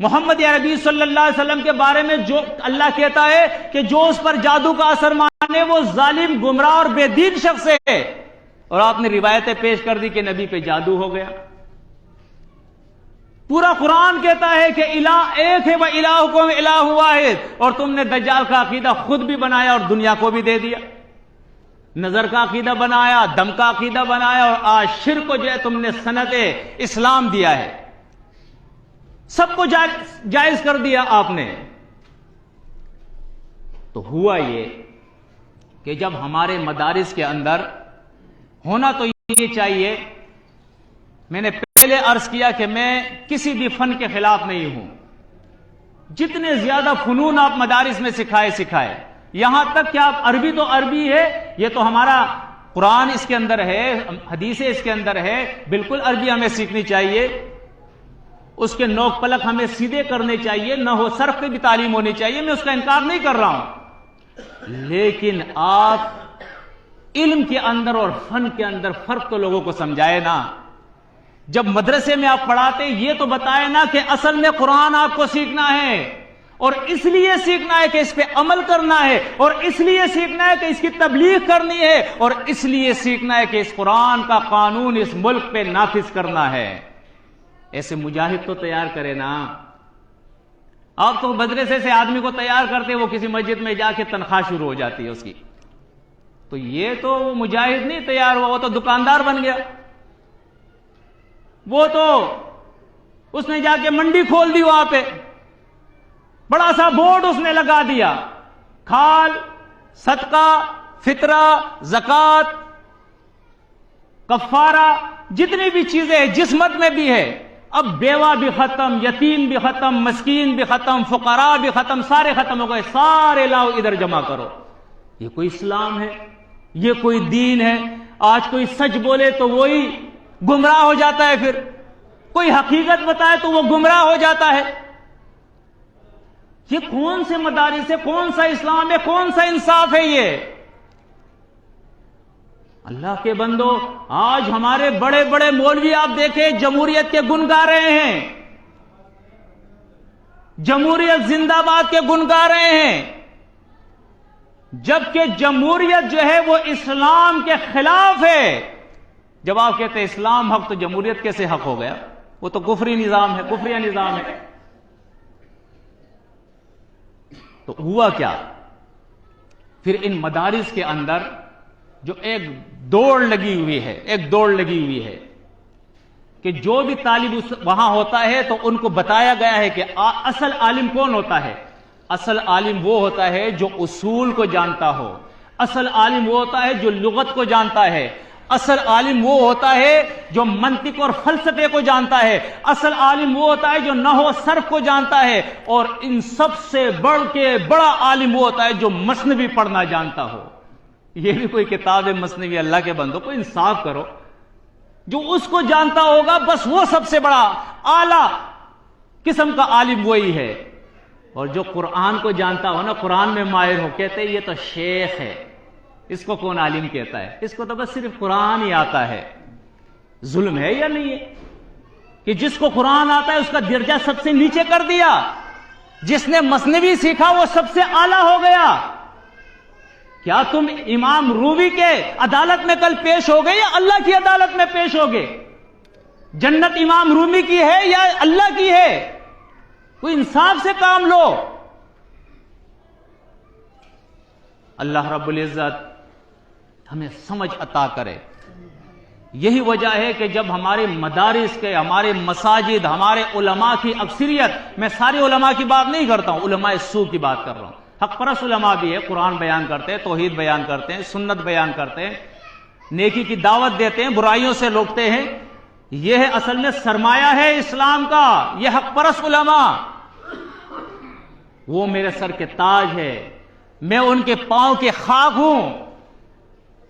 محمد عربی صلی اللہ علیہ وسلم کے بارے میں جو اللہ کہتا ہے کہ جو اس پر جادو کا اثر مانے وہ ظالم، گمراہ اور بے دین شخص ہے، اور آپ نے روایتیں پیش کر دی کہ نبی پہ جادو ہو گیا۔ پورا قرآن کہتا ہے کہ الہ ایک ہے وَإِلَٰهُكُمْ إِلَٰهٌ وَاحِدٌ، اور تم نے دجال کا عقیدہ خود بھی بنایا اور دنیا کو بھی دے دیا، نظر کا عقیدہ بنایا، دم کا عقیدہ بنایا، اور آج شرک کو جو ہے تم نے سند اسلام دیا ہے، سب کو جائز کر دیا آپ نے۔ تو ہوا یہ کہ جب ہمارے مدارس کے اندر ہونا تو یہ چاہیے، میں نے پہلے عرض کیا کہ میں کسی بھی فن کے خلاف نہیں ہوں، جتنے زیادہ فنون آپ مدارس میں سکھائے، یہاں تک کہ آپ عربی تو عربی ہے، یہ تو ہمارا قرآن اس کے اندر ہے، حدیثیں اس کے اندر ہے، بالکل عربی ہمیں سیکھنی چاہیے، اس کے نوک پلک ہمیں سیدھے کرنے چاہیے، نہ ہو صرف کی بھی تعلیم ہونی چاہیے، میں اس کا انکار نہیں کر رہا ہوں، لیکن آپ علم کے اندر اور فن کے اندر فرق تو لوگوں کو سمجھائے نا۔ جب مدرسے میں آپ پڑھاتے یہ تو بتائے نا کہ اصل میں قرآن آپ کو سیکھنا ہے، اور اس لیے سیکھنا ہے کہ اس پہ عمل کرنا ہے، اور اس لیے سیکھنا ہے کہ اس کی تبلیغ کرنی ہے، اور اس لیے سیکھنا ہے کہ اس قرآن کا قانون اس ملک پہ نافذ کرنا ہے۔ ایسے مجاہد تو تیار کرے نا۔ آپ تو مدرسے سے آدمی کو تیار کرتے وہ کسی مسجد میں جا کے تنخواہ شروع ہو جاتی ہے اس کی، تو یہ تو وہ مجاہد نہیں تیار ہوا، وہ تو دکاندار بن گیا، وہ تو اس نے جا کے منڈی کھول دی، وہاں پہ بڑا سا بورڈ اس نے لگا دیا، کھال، صدقہ، فطرہ، زکوٰۃ، کفارہ، جتنی بھی چیزیں جس مد میں بھی ہے، اب بیوہ بھی ختم، یتیم بھی ختم، مسکین بھی ختم، فقراء بھی ختم، سارے ختم ہو گئے، سارے لاؤ ادھر جمع کرو۔ یہ کوئی اسلام ہے؟ یہ کوئی دین ہے؟ آج کوئی سچ بولے تو وہی گمراہ ہو جاتا ہے، پھر کوئی حقیقت بتائے تو وہ گمراہ ہو جاتا ہے۔ یہ کون سے مدارس ہے؟ کون سا اسلام ہے؟ کون سا انصاف ہے یہ؟ اللہ کے بندو، آج ہمارے بڑے بڑے مولوی آپ دیکھیں جمہوریت کے گن گا رہے ہیں، جمہوریت زندہ باد کے گن گا رہے ہیں، جبکہ جمہوریت جو ہے وہ اسلام کے خلاف ہے۔ جب آپ کہتے ہیں اسلام حق تو جمہوریت کیسے حق ہو گیا؟ وہ تو کفری نظام ہے، کفریہ نظام ہے۔ تو ہوا کیا؟ پھر ان مدارس کے اندر جو ایک دوڑ لگی ہوئی ہے کہ جو بھی طالب وہاں ہوتا ہے تو ان کو بتایا گیا ہے کہ اصل عالم کون ہوتا ہے؟ اصل عالم وہ ہوتا ہے جو اصول کو جانتا ہو، اصل عالم وہ ہوتا ہے جو لغت کو جانتا ہے، اصل عالم وہ ہوتا ہے جو منطق اور فلسفے کو جانتا ہے، اصل عالم وہ ہوتا ہے جو نحو و صرف کو جانتا ہے، اور ان سب سے بڑھ کے بڑا عالم وہ ہوتا ہے جو مثنوی پڑھنا جانتا ہو۔ یہ بھی کوئی کتاب ہے مثنوی؟ اللہ کے بندو کو انصاف کرو، جو اس کو جانتا ہوگا بس وہ سب سے بڑا اعلیٰ قسم کا عالم وہی ہے، اور جو قرآن کو جانتا ہو نا، قرآن میں ماہر ہو، کہتے ہیں یہ تو شیخ ہے، اس کو کون عالم کہتا ہے؟ اس کو تو بس صرف قرآن ہی آتا ہے۔ ظلم ہے یا نہیں ہے کہ جس کو قرآن آتا ہے اس کا درجہ سب سے نیچے کر دیا، جس نے مثنوی سیکھا وہ سب سے اعلیٰ ہو گیا؟ کیا تم امام رومی کے عدالت میں کل پیش ہو گئے یا اللہ کی عدالت میں پیش ہو گئے؟ جنت امام رومی کی ہے یا اللہ کی ہے؟ کوئی انصاف سے کام لو۔ اللہ رب العزت ہمیں سمجھ عطا کرے۔ یہی وجہ ہے کہ جب ہمارے مدارس کے، ہمارے مساجد، ہمارے علماء کی اکثریت، میں سارے علماء کی بات نہیں کرتا ہوں، علماء سو کی بات کر رہا ہوں، حق پرست علماء بھی ہے، قرآن بیان کرتے ہیں، توحید بیان کرتے ہیں، سنت بیان کرتے ہیں، نیکی کی دعوت دیتے ہیں، برائیوں سے روکتے ہیں، یہ ہے اصل میں سرمایہ ہے اسلام کا، یہ حق پرست علماء، وہ میرے سر کے تاج ہے، میں ان کے پاؤں کے خاک ہوں۔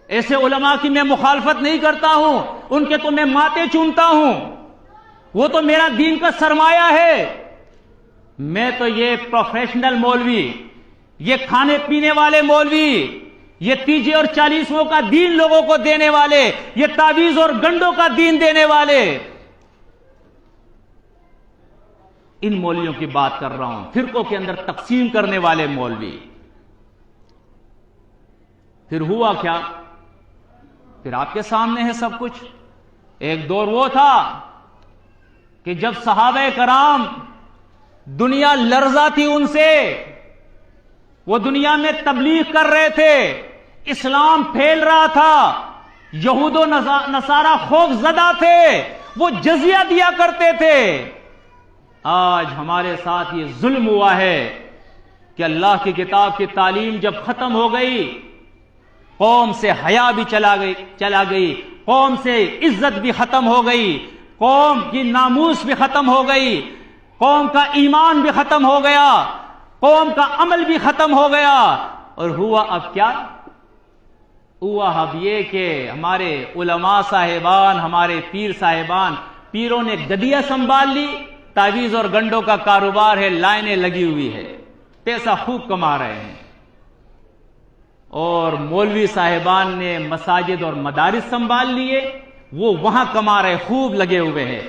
ایسے علماء کی میں مخالفت نہیں کرتا ہوں، ان کے تو میں ماتھے چومتا ہوں، وہ تو میرا دین کا سرمایہ ہے۔ میں تو یہ پروفیشنل مولوی، یہ کھانے پینے والے مولوی، یہ تیجے اور چالیسوں کا دین لوگوں کو دینے والے، یہ تعویذ اور گنڈوں کا دین دینے والے، ان مولویوں کی بات کر رہا ہوں، فرقوں کے اندر تقسیم کرنے والے مولوی۔ پھر ہوا کیا؟ پھر آپ کے سامنے ہے سب کچھ۔ ایک دور وہ تھا کہ جب صحابہ کرام، دنیا لرزا تھی ان سے، وہ دنیا میں تبلیغ کر رہے تھے، اسلام پھیل رہا تھا، یہود و نصارہ خوف زدہ تھے، وہ جزیہ دیا کرتے تھے۔ آج ہمارے ساتھ یہ ظلم ہوا ہے کہ اللہ کی کتاب کی تعلیم جب ختم ہو گئی، قوم سے حیا بھی چلا گئی، قوم سے عزت بھی ختم ہو گئی، قوم کی ناموس بھی ختم ہو گئی، قوم کا ایمان بھی ختم ہو گیا، قوم کا عمل بھی ختم ہو گیا۔ اور ہوا اب کیا؟ ہوا اب یہ کہ ہمارے علماء صاحبان، ہمارے پیر صاحبان، پیروں نے گدیاں سنبھال لی، تعویذ اور گنڈوں کا کاروبار ہے، لائنیں لگی ہوئی ہے، پیسہ خوب کما رہے ہیں، اور مولوی صاحبان نے مساجد اور مدارس سنبھال لیے، وہ وہاں کما رہے، خوب لگے ہوئے ہیں،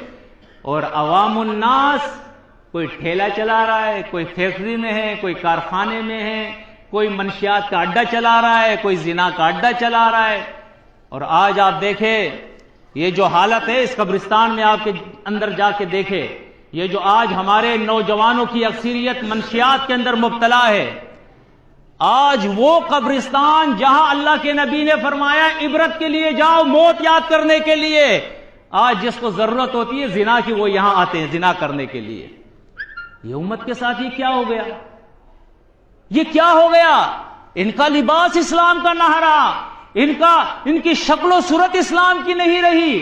اور عوام الناس، کوئی ٹھیلا چلا رہا ہے، کوئی فیکٹری میں ہے، کوئی کارخانے میں ہے، کوئی منشیات کا اڈا چلا رہا ہے، کوئی زنا کا اڈا چلا رہا ہے۔ اور آج آپ دیکھیں یہ جو حالت ہے، اس قبرستان میں آپ کے اندر جا کے دیکھیں، یہ جو آج ہمارے نوجوانوں کی اکثریت منشیات کے اندر مبتلا ہے، آج وہ قبرستان جہاں اللہ کے نبی نے فرمایا عبرت کے لیے جاؤ، موت یاد کرنے کے لیے، آج جس کو ضرورت ہوتی ہے زنا کی، وہ یہاں آتے ہیں زنا کرنے کے لیے۔ یہ امت کے ساتھ یہ کیا ہو گیا؟ یہ کیا ہو گیا؟ ان کا لباس اسلام کا نہ رہا، ان کی شکل و صورت اسلام کی نہیں رہی،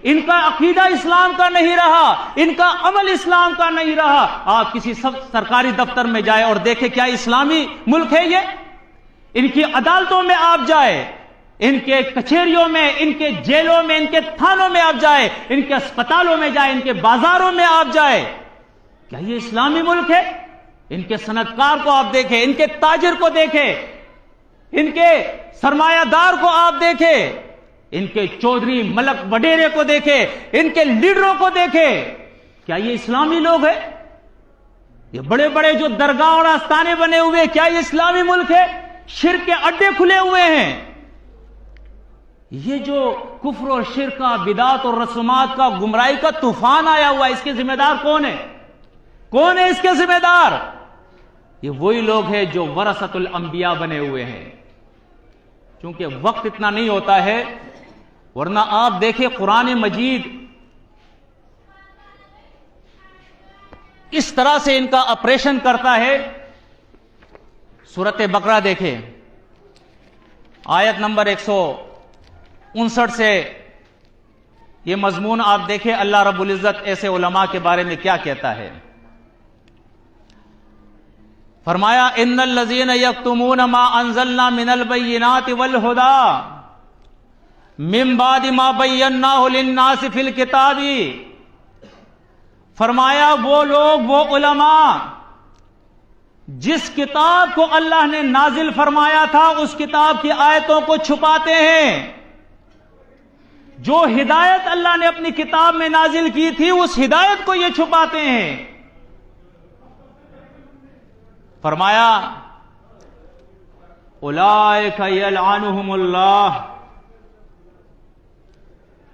ان کا عقیدہ اسلام کا نہیں رہا، ان کا عمل اسلام کا نہیں رہا۔ آپ کسی سرکاری دفتر میں جائیں اور دیکھیں کیا اسلامی ملک ہے یہ؟ ان کی عدالتوں میں آپ جائیں، ان کے کچہریوں میں، ان کے جیلوں میں، ان کے تھانوں میں آپ جائیں، ان کے اسپتالوں میں جائیں، ان کے بازاروں میں آپ جائیں، کیا یہ اسلامی ملک ہے؟ ان کے صنعت کار کو آپ دیکھیں، ان کے تاجر کو دیکھیں، ان کے سرمایہ دار کو آپ دیکھیں، ان کے چودھری ملک وڈیرے کو دیکھیں، ان کے لیڈروں کو دیکھیں، کیا یہ اسلامی لوگ ہیں؟ یہ بڑے بڑے جو درگاہ اور آستانے بنے ہوئے، کیا یہ اسلامی ملک ہے؟ شرک کے اڈے کھلے ہوئے ہیں۔ یہ جو کفر اور شرک کا، بدعت اور رسومات کا، گمراہی کا طوفان آیا ہوا ہے، اس کے ذمہ دار کون ہے؟ کون ہے اس کے ذمہ دار؟ یہ وہی لوگ ہیں جو ورثۃ الانبیاء بنے ہوئے ہیں. چونکہ وقت اتنا نہیں ہوتا ہے، ورنہ آپ دیکھیں قرآن مجید اس طرح سے ان کا آپریشن کرتا ہے. سورۃ بقرہ دیکھیں، آیت نمبر 159 سے یہ مضمون آپ دیکھیں. اللہ رب العزت ایسے علماء کے بارے میں کیا کہتا ہے. فرمایا ان الذین یکتمون ما انزلنا من البینات والہدی من بعد ما بیناہ للناس فی الکتاب. فرمایا وہ لوگ، وہ علماء جس کتاب کو اللہ نے نازل فرمایا تھا اس کتاب کی آیتوں کو چھپاتے ہیں. جو ہدایت اللہ نے اپنی کتاب میں نازل کی تھی اس ہدایت کو یہ چھپاتے ہیں. فرمایا اولئک یلعنہم اللہ،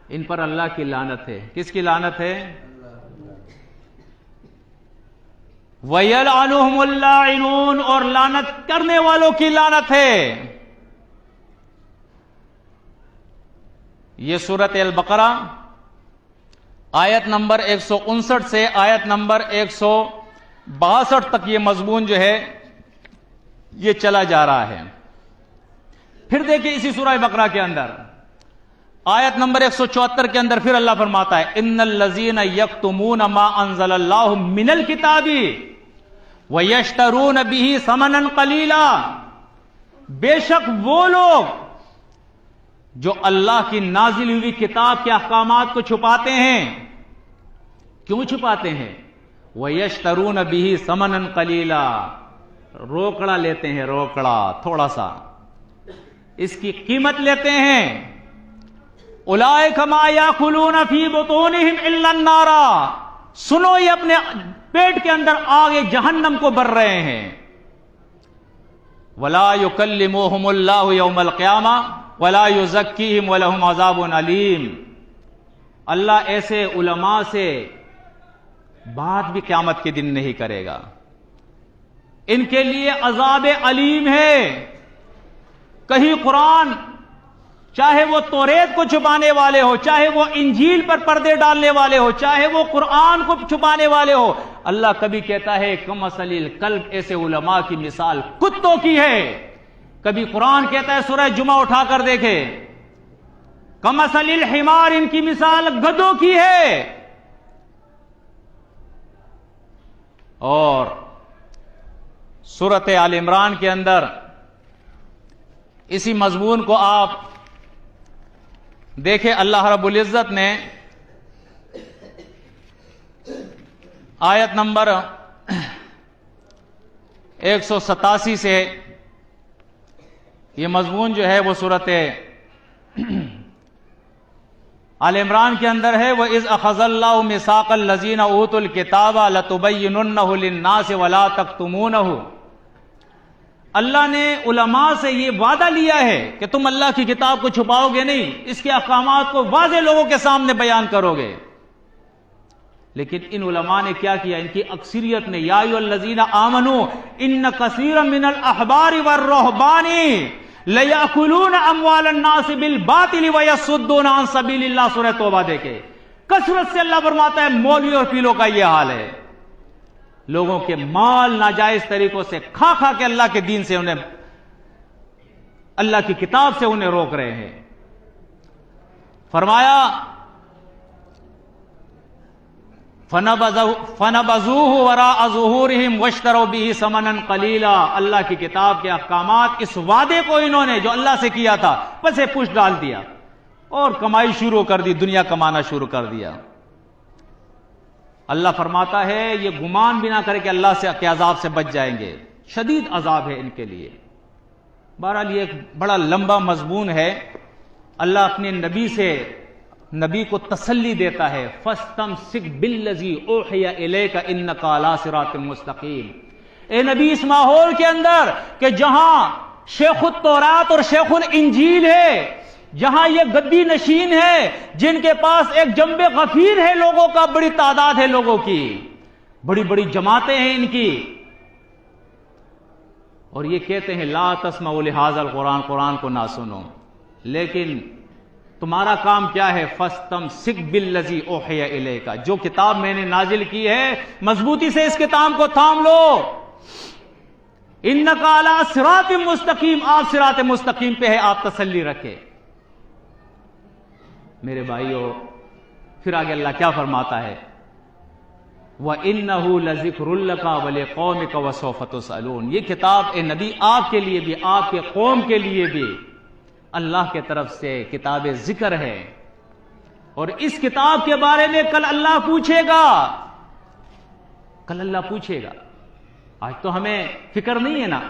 ان پر اللہ کی لعنت ہے. کس کی لعنت ہے؟ وَيَلْعَنُهُمُ اللَّاعِنُونَ، اور لعنت کرنے والوں کی لعنت ہے. یہ سورۃ البقرہ آیت نمبر 159 سے آیت نمبر 162 تک یہ مضمون جو ہے یہ چلا جا رہا ہے. پھر دیکھیں اسی سورہ بقرہ کے اندر آیت نمبر 174 کے اندر پھر اللہ فرماتا ہے ان الذین یکتمون ما انزل اللہ من الکتاب ویشترون به ثمنا قلیلا، بے شک وہ لوگ جو اللہ کی نازل ہوئی کتاب کے احکامات کو چھپاتے ہیں. کیوں چھپاتے ہیں؟ وَيَشْتَرُونَ بِهِ ثَمَنًا قَلِيلًا، روکڑا لیتے ہیں، روکڑا تھوڑا سا، اس کی قیمت لیتے ہیں. أُولَئِكَ مَا يَأْكُلُونَ فِي بُطُونِهِمْ إِلَّا النَّارَ، سنو یہ اپنے پیٹ کے اندر آگے جہنم کو بھر رہے ہیں. وَلَا يُكَلِّمُهُمُ اللَّهُ يَوْمَ الْقِيَامَةِ وَلَا يُزَكِّيهِمْ وَلَهُمْ عَذَابٌ أَلِيمٌ. اللہ ایسے علماء سے بات بھی قیامت کے دن نہیں کرے گا، ان کے لیے عذاب علیم ہے. کہیں قرآن چاہے وہ توریت کو چھپانے والے ہو، چاہے وہ انجیل پر پردے ڈالنے والے ہو، چاہے وہ قرآن کو چھپانے والے ہو، اللہ کبھی کہتا ہے کمثل الکلب، ایسے علماء کی مثال کتوں کی ہے. کبھی قرآن کہتا ہے سورہ جمعہ اٹھا کر دیکھے کمثل الحمار، ان کی مثال گدھوں کی ہے. اور سورۃ آل عمران کے اندر اسی مضمون کو آپ دیکھیں، اللہ رب العزت نے آیت نمبر 187 سے یہ مضمون جو ہے وہ سورۃ آل عمران کے اندر ہے. وَإِذْ أَخَذَ اللَّهُ مِيثَاقَ الَّذِينَ أُوتُوا الْكِتَابَ لَتُبَيِّنُنَّهُ لِلنَّاسِ وَلَا تَكْتُمُونَهُ. اللہ نے علماء سے یہ وعدہ لیا ہے کہ تم اللہ کی کتاب کو چھپاؤ گے نہیں، اس کے احکامات کو واضح لوگوں کے سامنے بیان کرو گے. لیکن ان علماء نے کیا کیا؟ ان کی اکثریت نے یا ایھا الذین آمنوا ان کثیرا من الاحبار والرہبان لیأکلون اموال الناس بالباطل ویصدون عن سبیل اللہ. سورہ توبہ دیکھے، کثرت سے اللہ فرماتا ہے مولوی اور پیلوں کا یہ حال ہے، لوگوں کے مال ناجائز طریقوں سے کھا کھا کے اللہ کے دین سے انہیں، اللہ کی کتاب سے انہیں روک رہے ہیں. فرمایا فَنَبَذُوهُ وَرَاءَ ظُهُورِهِمْ وَاشْتَرَوْا بِهِ ثَمَنًا قَلِيلًا. اللہ کی کتاب کے احکامات، اس وعدے کو انہوں نے جو اللہ سے کیا تھا پسے پش ڈال دیا اور کمائی شروع کر دی، دنیا کمانا شروع کر دیا. اللہ فرماتا ہے یہ گمان بھی نہ کرے کہ اللہ کے عذاب سے بچ جائیں گے، شدید عذاب ہے ان کے لیے. بہرحال یہ ایک بڑا لمبا مضمون ہے. اللہ اپنے نبی کو تسلی دیتا ہے فَاسْتَمْسِكْ بِالَّذِي أُوحِيَ إِلَيْكَ إِنَّكَ عَلَىٰ صِرَاطٍ مُسْتَقِيمٍ. اے نبی اس ماحول کے اندر کہ جہاں شیخ التورات اور شیخ الانجیل ہے، جہاں یہ گدی نشین ہے جن کے پاس ایک جنب غفیر ہے لوگوں کا، بڑی تعداد ہے لوگوں کی، بڑی بڑی جماعتیں ہیں ان کی، اور یہ کہتے ہیں لا تسمعوا لہذا القرآن، قرآن کو نہ سنو، لیکن تمہارا کام کیا ہے؟ فاستمسک بالذی اوحی الیک، جو کتاب میں نے نازل کی ہے مضبوطی سے اس کتاب کو تھام لو، انک علی صراط مستقیم، آپ صراط مستقیم پہ ہے، آپ تسلی رکھے۔ میرے بھائیو، پھر آگے اللہ کیا فرماتا ہے؟ وَإِنَّهُ لَذِكْرٌ لَكَ وَلِقَوْمِكَ وَسَوْفَ تُسْأَلُونَ، یہ کتاب اے نبی آپ کے لیے بھی، آپ کے قوم کے لیے بھی اللہ کے طرف سے کتاب ذکر ہے، اور اس کتاب کے بارے میں کل اللہ پوچھے گا، کل اللہ پوچھے گا۔ آج تو ہمیں فکر نہیں ہے نا،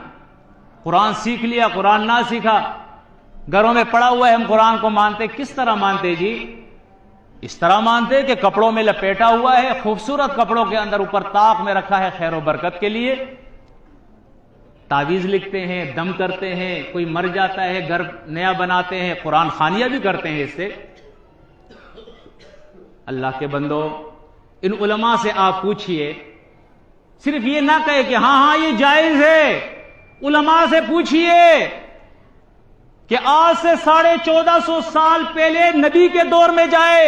قرآن سیکھ لیا، قرآن نہ سیکھا، گھروں میں پڑا ہوا ہے، ہم قرآن کو مانتے، کس طرح مانتے جی؟ اس طرح مانتے کہ کپڑوں میں لپیٹا ہوا ہے، خوبصورت کپڑوں کے اندر اوپر طاق میں رکھا ہے خیر و برکت کے لیے، تعویذ لکھتے ہیں، دم کرتے ہیں، کوئی مر جاتا ہے گھر نیا بناتے ہیں، قرآن خوانیاں بھی کرتے ہیں اس سے۔ اللہ کے بندو، ان علماء سے آپ پوچھئے، صرف یہ نہ کہے کہ ہاں ہاں یہ جائز ہے، علماء سے پوچھئے کہ آج سے 1450 سال پہلے نبی کے دور میں جائے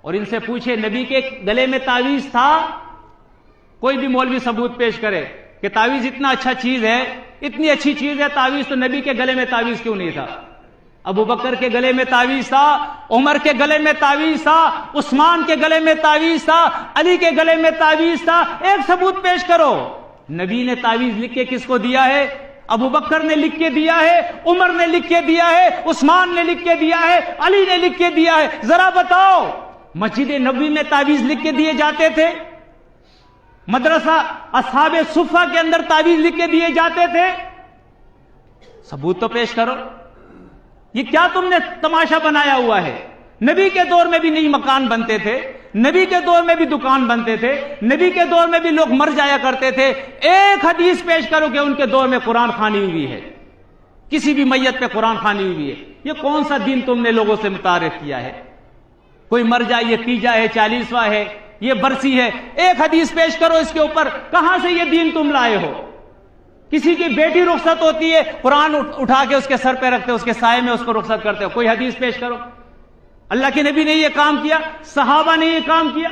اور ان سے پوچھے نبی کے گلے میں تعویذ تھا؟ کوئی بھی مولوی ثبوت پیش کرے کہ تعویذ اتنا اچھا چیز ہے، اتنی اچھی چیز ہے تعویذ، تو نبی کے گلے میں تعویذ کیوں نہیں تھا؟ ابو بکر کے گلے میں تعویذ تھا، عمر کے گلے میں تعویذ تھا، عثمان کے گلے میں تعویذ تھا، علی کے گلے میں تعویذ تھا، ایک ثبوت پیش کرو۔ نبی نے تعویذ لکھ کے کس کو دیا ہے؟ ابو بکر نے لکھ کے دیا ہے، عمر نے لکھ کے دیا ہے، عثمان نے لکھ کے دیا ہے، علی نے لکھ کے دیا ہے۔ ذرا بتاؤ، مسجد نبوی میں تعویذ لکھ کے دیے جاتے تھے؟ مدرسہ اصحاب صفہ کے اندر تعویذ لکھ کے دیے جاتے تھے؟ ثبوت تو پیش کرو۔ یہ کیا تم نے تماشا بنایا ہوا ہے؟ نبی کے دور میں بھی نہیں مکان بنتے تھے، نبی کے دور میں بھی دکان بنتے تھے، نبی کے دور میں بھی لوگ مر جایا کرتے تھے۔ ایک حدیث پیش کرو کہ ان کے دور میں قرآن خوانی ہوئی ہے، کسی بھی میت پہ قرآن خوانی ہوئی ہے۔ یہ کون سا دین تم نے لوگوں سے متعارف کیا ہے؟ کوئی مر جائے، یہ تیجا ہے، 40واں ہے، یہ برسی ہے، ایک حدیث پیش کرو اس کے اوپر، کہاں سے یہ دین تم لائے ہو؟ کسی کی بیٹی رخصت ہوتی ہے، قرآن اٹھا کے اس کے سر پہ رکھتے، اس کے سائے میں اس کو رخصت کرتے ہو، کوئی حدیث پیش کرو۔ اللہ کے نبی نے یہ کام کیا، صحابہ نے یہ کام کیا۔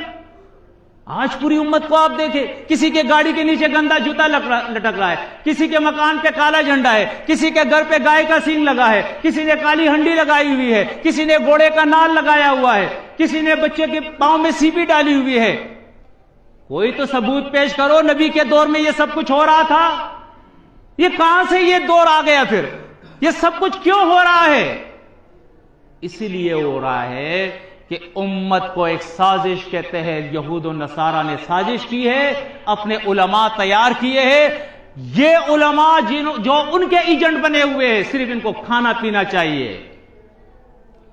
آج پوری امت کو آپ دیکھیں، کسی کے گاڑی کے نیچے گندا جوتا لٹک رہا ہے، کسی کے مکان پہ کالا جھنڈا ہے، کسی کے گھر پہ گائے کا سینگ لگا ہے، کسی نے کالی ہنڈی لگائی ہوئی ہے، کسی نے گھوڑے کا نال لگایا ہوا ہے، کسی نے بچے کے پاؤں میں سیپی ڈالی ہوئی ہے۔ کوئی تو ثبوت پیش کرو، نبی کے دور میں یہ سب کچھ ہو رہا تھا؟ یہ کہاں سے یہ دور آ گیا؟ پھر یہ سب کچھ کیوں ہو رہا ہے؟ اسی لیے ہو رہا ہے کہ امت کو ایک سازش کے تحت یہود و نصارہ نے سازش کی ہے، اپنے علماء تیار کیے ہیں۔ یہ علماء جو ان کے ایجنٹ بنے ہوئے ہیں، صرف ان کو کھانا پینا چاہیے۔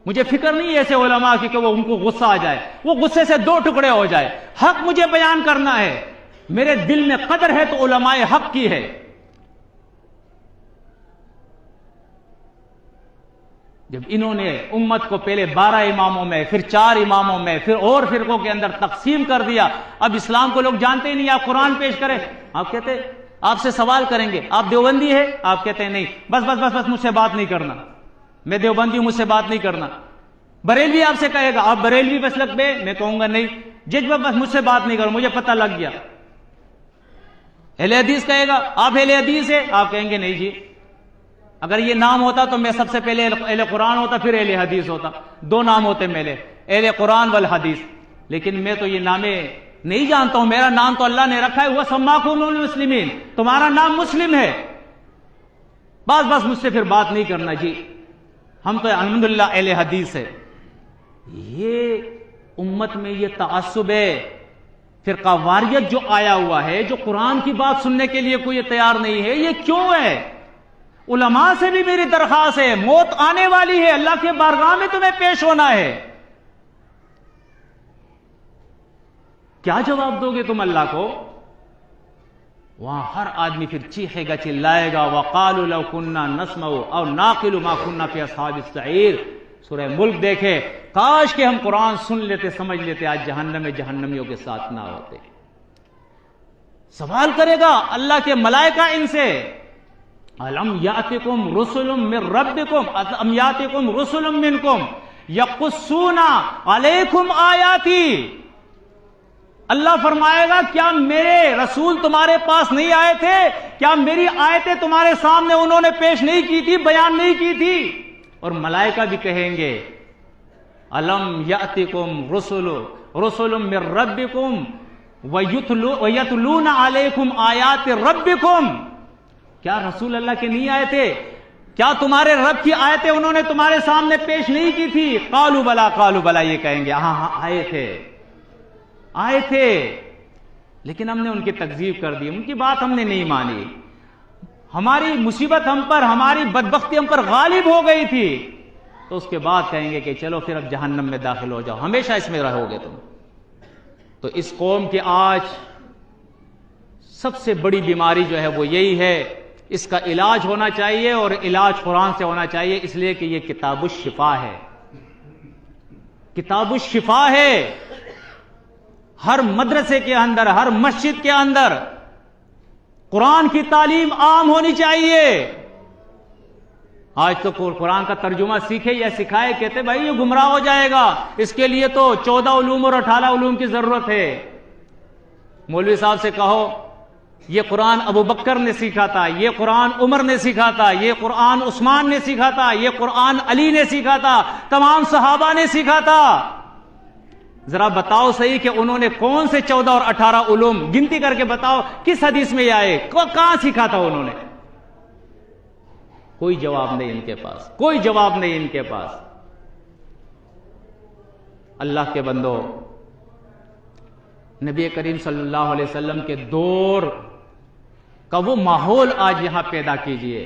مجھے فکر نہیں ہے ایسے علماء کی کہ وہ ان کو غصہ آ جائے، وہ غصے سے دو ٹکڑے ہو جائے۔ حق مجھے بیان کرنا ہے، میرے دل میں قدر ہے تو علماء حق کی ہے۔ جب انہوں نے امت کو پہلے 12 اماموں میں، پھر 4 اماموں میں، پھر اور فرقوں کے اندر تقسیم کر دیا، اب اسلام کو لوگ جانتے ہی نہیں۔ آپ قرآن پیش کریں، آپ کہتے آپ سے سوال کریں گے، آپ دیوبندی ہے؟ آپ کہتے ہیں نہیں، بس بس بس بس مجھ سے بات نہیں کرنا، میں دیوبندی ہوں، مجھ سے بات نہیں کرنا۔ بریلوی آپ سے کہے گا، آپ بریلوی مسلک پہ؟ میں کہوں گا نہیں، جج بس مجھ سے بات نہیں کرو، مجھے پتہ لگ گیا۔ اہل حدیث کہے گا، آپ اہل حدیث ہے؟ آپ کہیں گے نہیں جی، اگر یہ نام ہوتا تو میں سب سے پہلے اہل قرآن ہوتا، پھر اہل حدیث ہوتا، 2 نام ہوتے میرے، اہل قرآن والحدیث۔ لیکن میں تو یہ نامے نہیں جانتا ہوں، میرا نام تو اللہ نے رکھا ہے، وہ سماکم المسلمین، تمہارا نام مسلم ہے، بس بس مجھ سے پھر بات نہیں کرنا جی، ہم تو الحمدللہ اہل حدیث ہے۔ یہ امت میں یہ تعصب ہے، فرقہ واریت جو آیا ہوا ہے، جو قرآن کی بات سننے کے لیے کوئی تیار نہیں ہے، یہ کیوں ہے؟ علماء سے بھی میری درخواست ہے، موت آنے والی ہے، اللہ کے بارگاہ میں تمہیں پیش ہونا ہے، کیا جواب دو گے تم اللہ کو؟ وہاں ہر آدمی پھر چیخے گا، چلائے گا، وَقَالُوا لَوْ كُنَّا نَسْمَعُ أَوْ نَعْقِلُ مَا كُنَّا فِي أَصْحَابِ السَّعِيرِ۔ سورہ ملک دیکھے، کاش کہ ہم قرآن سن لیتے، سمجھ لیتے، آج جہنم میں جہنمیوں کے ساتھ نہ ہوتے۔ سوال کرے گا اللہ کے ملائکہ ان سے الم یاتکم رسل من ربکم ام یاتکم رسل منکم یقصون علیکم آیاتی. اللہ فرمائے گا کیا میرے رسول تمہارے پاس نہیں آئے تھے؟ کیا میری آیتیں تمہارے سامنے انہوں نے پیش نہیں کی تھی، بیان نہیں کی تھی؟ اور ملائکہ بھی کہیں گے الم یاتکم رسل من ربکم ویتلون علیکم آیات ربکم. کیا رسول اللہ کے نہیں آئے تھے؟ کیا تمہارے رب کی آیتیں انہوں نے تمہارے سامنے پیش نہیں کی تھی؟ قالوا بلا یہ کہیں گے ہاں آئے تھے لیکن ہم نے ان کی تکذیب کر دی، ان کی بات ہم نے نہیں مانی، ہماری مصیبت ہم پر، ہماری بدبختی ہم پر غالب ہو گئی تھی. تو اس کے بعد کہیں گے کہ چلو پھر اب جہنم میں داخل ہو جاؤ، ہمیشہ اس میں رہو گے تم. تو اس قوم کی آج سب سے بڑی بیماری جو ہے وہ یہی ہے. اس کا علاج ہونا چاہیے اور علاج قرآن سے ہونا چاہیے، اس لیے کہ یہ کتاب الشفا ہے. کتاب الشفا ہے. ہر مدرسے کے اندر، ہر مسجد کے اندر قرآن کی تعلیم عام ہونی چاہیے. آج تو قرآن کا ترجمہ سیکھے یا سکھائے، کہتے بھائی یہ گمراہ ہو جائے گا، اس کے لیے تو 14 علوم اور 18 علوم کی ضرورت ہے. مولوی صاحب سے کہو یہ قرآن ابو بکر نے سیکھا تھا، یہ قرآن عمر نے سیکھا تھا، یہ قرآن عثمان نے سیکھا تھا، یہ قرآن علی نے سیکھا تھا، تمام صحابہ نے سیکھا تھا. ذرا بتاؤ صحیح کہ انہوں نے کون سے 14 اور 18 علوم گنتی کر کے بتاؤ، کس حدیث میں یہ آئے، کہاں سیکھا تھا انہوں نے؟ کوئی جواب نہیں ان کے پاس، کوئی جواب نہیں ان کے پاس. اللہ کے بندو، نبی کریم صلی اللہ علیہ وسلم کے دور کا وہ ماحول آج یہاں پیدا کیجئے.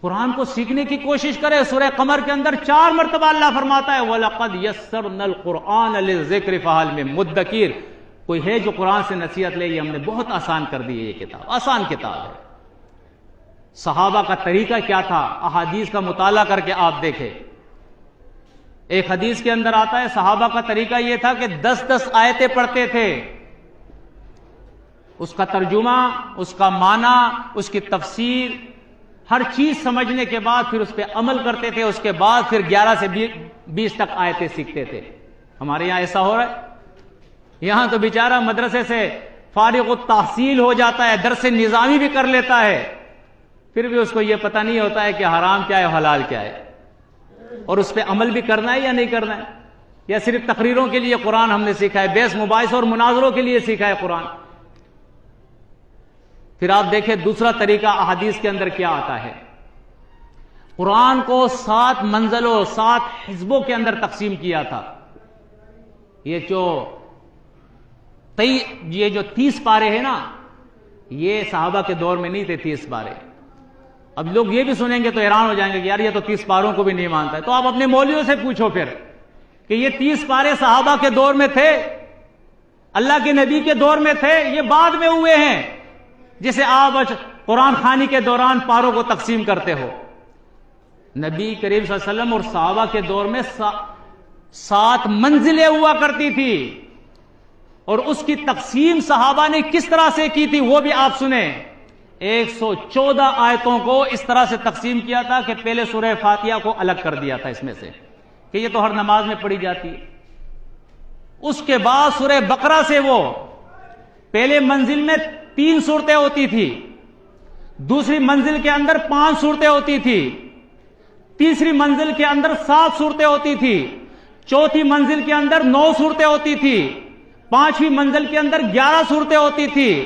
قرآن کو سیکھنے کی کوشش کرے. سورہ قمر کے اندر 4 مرتبہ اللہ فرماتا ہے وَلَقَدْ يَسَّرْنَا الْقُرْآنَ لِلذِّكْرِ فَهَلْ مِن مُدَّكِرٍ. کوئی ہے جو قرآن سے نصیحت لے؟ یہ ہم نے بہت آسان کر دی ہے، یہ کتاب آسان کتاب ہے. صحابہ کا طریقہ کیا تھا؟ احادیث کا مطالعہ کر کے آپ دیکھیں. ایک حدیث کے اندر آتا ہے صحابہ کا طریقہ یہ تھا کہ 10 آیتیں پڑھتے تھے، اس کا ترجمہ، اس کا معنی، اس کی تفسیر، ہر چیز سمجھنے کے بعد پھر اس پہ عمل کرتے تھے. اس کے بعد پھر 11 سے 20 تک آیتیں سیکھتے تھے. ہمارے یہاں ایسا ہو رہا ہے؟ یہاں تو بیچارہ مدرسے سے فارغ التحصیل ہو جاتا ہے، درس نظامی بھی کر لیتا ہے، پھر بھی اس کو یہ پتہ نہیں ہوتا ہے کہ حرام کیا ہے حلال کیا ہے، اور اس پہ عمل بھی کرنا ہے یا نہیں کرنا ہے. یا صرف تقریروں کے لیے قرآن ہم نے سیکھا ہے، بحث مباحث اور مناظروں کے لیے سیکھا ہے قرآن. پھر آپ دیکھیں دوسرا طریقہ احادیث کے اندر کیا آتا ہے. قرآن کو 7 منزلوں، 7 حزبوں کے اندر تقسیم کیا تھا. یہ جو 30 پارے ہیں نا، یہ صحابہ کے دور میں نہیں تھے 30 پارے. اب لوگ یہ بھی سنیں گے تو حیران ہو جائیں گے کہ یار یہ تو 30 پاروں کو بھی نہیں مانتا ہے. تو آپ اپنے مولویوں سے پوچھو پھر کہ یہ 30 پارے صحابہ کے دور میں تھے، اللہ کے نبی کے دور میں تھے، یہ بعد میں ہوئے ہیں، جسے آپ قرآن خوانی کے دوران پاروں کو تقسیم کرتے ہو. نبی کریم صلی اللہ علیہ وسلم اور صحابہ کے دور میں 7 منزلیں ہوا کرتی تھی، اور اس کی تقسیم صحابہ نے کس طرح سے کی تھی وہ بھی آپ سنیں. 114 آیتوں کو اس طرح سے تقسیم کیا تھا کہ پہلے سورہ فاتحہ کو الگ کر دیا تھا اس میں سے کہ یہ تو ہر نماز میں پڑھی جاتی ہے. اس کے بعد سورہ بقرہ سے وہ پہلے منزل میں 3 صورتیں ہوتی تھی، دوسری منزل کے اندر 5 صورتیں ہوتی تھی، تیسری منزل کے اندر 7 صورتیں ہوتی تھی، چوتھی منزل کے اندر 9 صورتیں ہوتی تھی، 5ویں منزل کے اندر 11 صورتیں ہوتی تھی،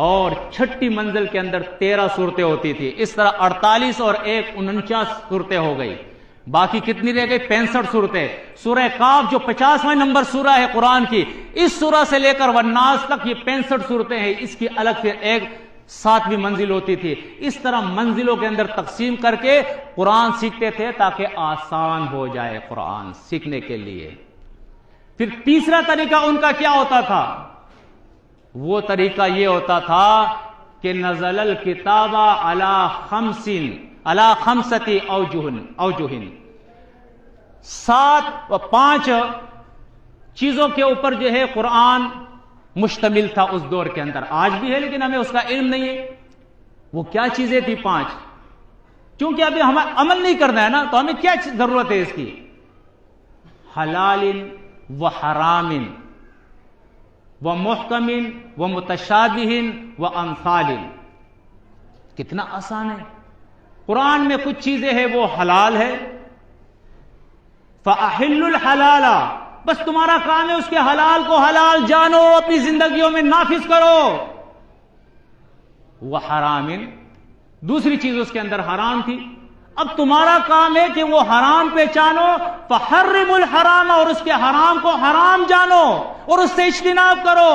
اور 6ٹھی منزل کے اندر 13 صورتیں ہوتی تھی. اس طرح 48 اور 1 49 صورتیں ہو گئی. باقی کتنی رہ گئی؟ 65 صورتیں. سورہ قاف جو 50واں نمبر سورہ ہے قرآن کی، اس سورہ سے لے کر والناس تک یہ 65 صورتیں ہیں. اس کی الگ پھر ایک 7ویں منزل ہوتی تھی. اس طرح منزلوں کے اندر تقسیم کر کے قرآن سیکھتے تھے تاکہ آسان ہو جائے قرآن سیکھنے کے لیے. پھر تیسرا طریقہ ان کا کیا ہوتا تھا؟ وہ طریقہ یہ ہوتا تھا کہ نزل الکتاب علی 5 اوجہ، 5 چیزوں کے اوپر جو ہے قرآن مشتمل تھا اس دور کے اندر. آج بھی ہے لیکن ہمیں اس کا علم نہیں ہے. وہ کیا چیزیں تھی 5؟ چونکہ ابھی ہمیں عمل نہیں کرنا ہے نا، تو ہمیں کیا ضرورت ہے اس کی؟ حلال و حرام و محکم و متشابہ و امثال. کتنا آسان ہے. قرآن میں کچھ چیزیں ہیں وہ حلال ہے، فَأَحِلُّ الْحَلَالَ، بس تمہارا کام ہے اس کے حلال کو حلال جانو، اپنی زندگیوں میں نافذ کرو. وَحَرَامٍ، دوسری چیز اس کے اندر حرام تھی، اب تمہارا کام ہے کہ وہ حرام پہچانو. فَحَرِّمُ الْحَرَامَ، اور اس کے حرام کو حرام جانو اور اس سے اجتناب کرو.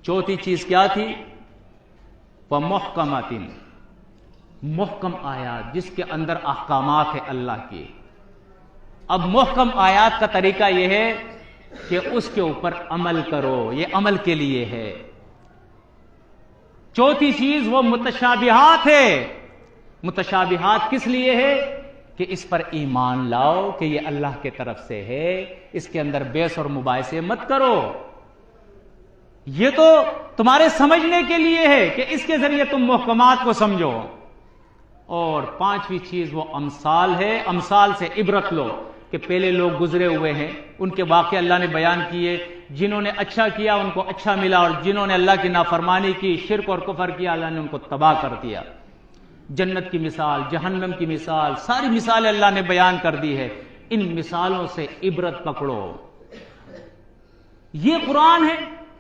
چوتھی چیز کیا تھی؟ وَمُحْكَمَةٍ، محکم آیات جس کے اندر احکامات ہے اللہ کے. اب محکم آیات کا طریقہ یہ ہے کہ اس کے اوپر عمل کرو، یہ عمل کے لیے ہے. چوتھی چیز وہ متشابہات ہے. متشابہات کس لیے ہے؟ کہ اس پر ایمان لاؤ کہ یہ اللہ کے طرف سے ہے، اس کے اندر بحث اور مباحثے مت کرو. یہ تو تمہارے سمجھنے کے لیے ہے کہ اس کے ذریعے تم محکمات کو سمجھو. اور پانچویں چیز وہ امثال ہے. امثال سے عبرت لو کہ پہلے لوگ گزرے ہوئے ہیں، ان کے واقعے اللہ نے بیان کیے. جنہوں نے اچھا کیا ان کو اچھا ملا، اور جنہوں نے اللہ کی نافرمانی کی، شرک اور کفر کیا، اللہ نے ان کو تباہ کر دیا. جنت کی مثال، جہنم کی مثال، ساری مثالیں اللہ نے بیان کر دی ہے. ان مثالوں سے عبرت پکڑو. یہ قرآن ہے.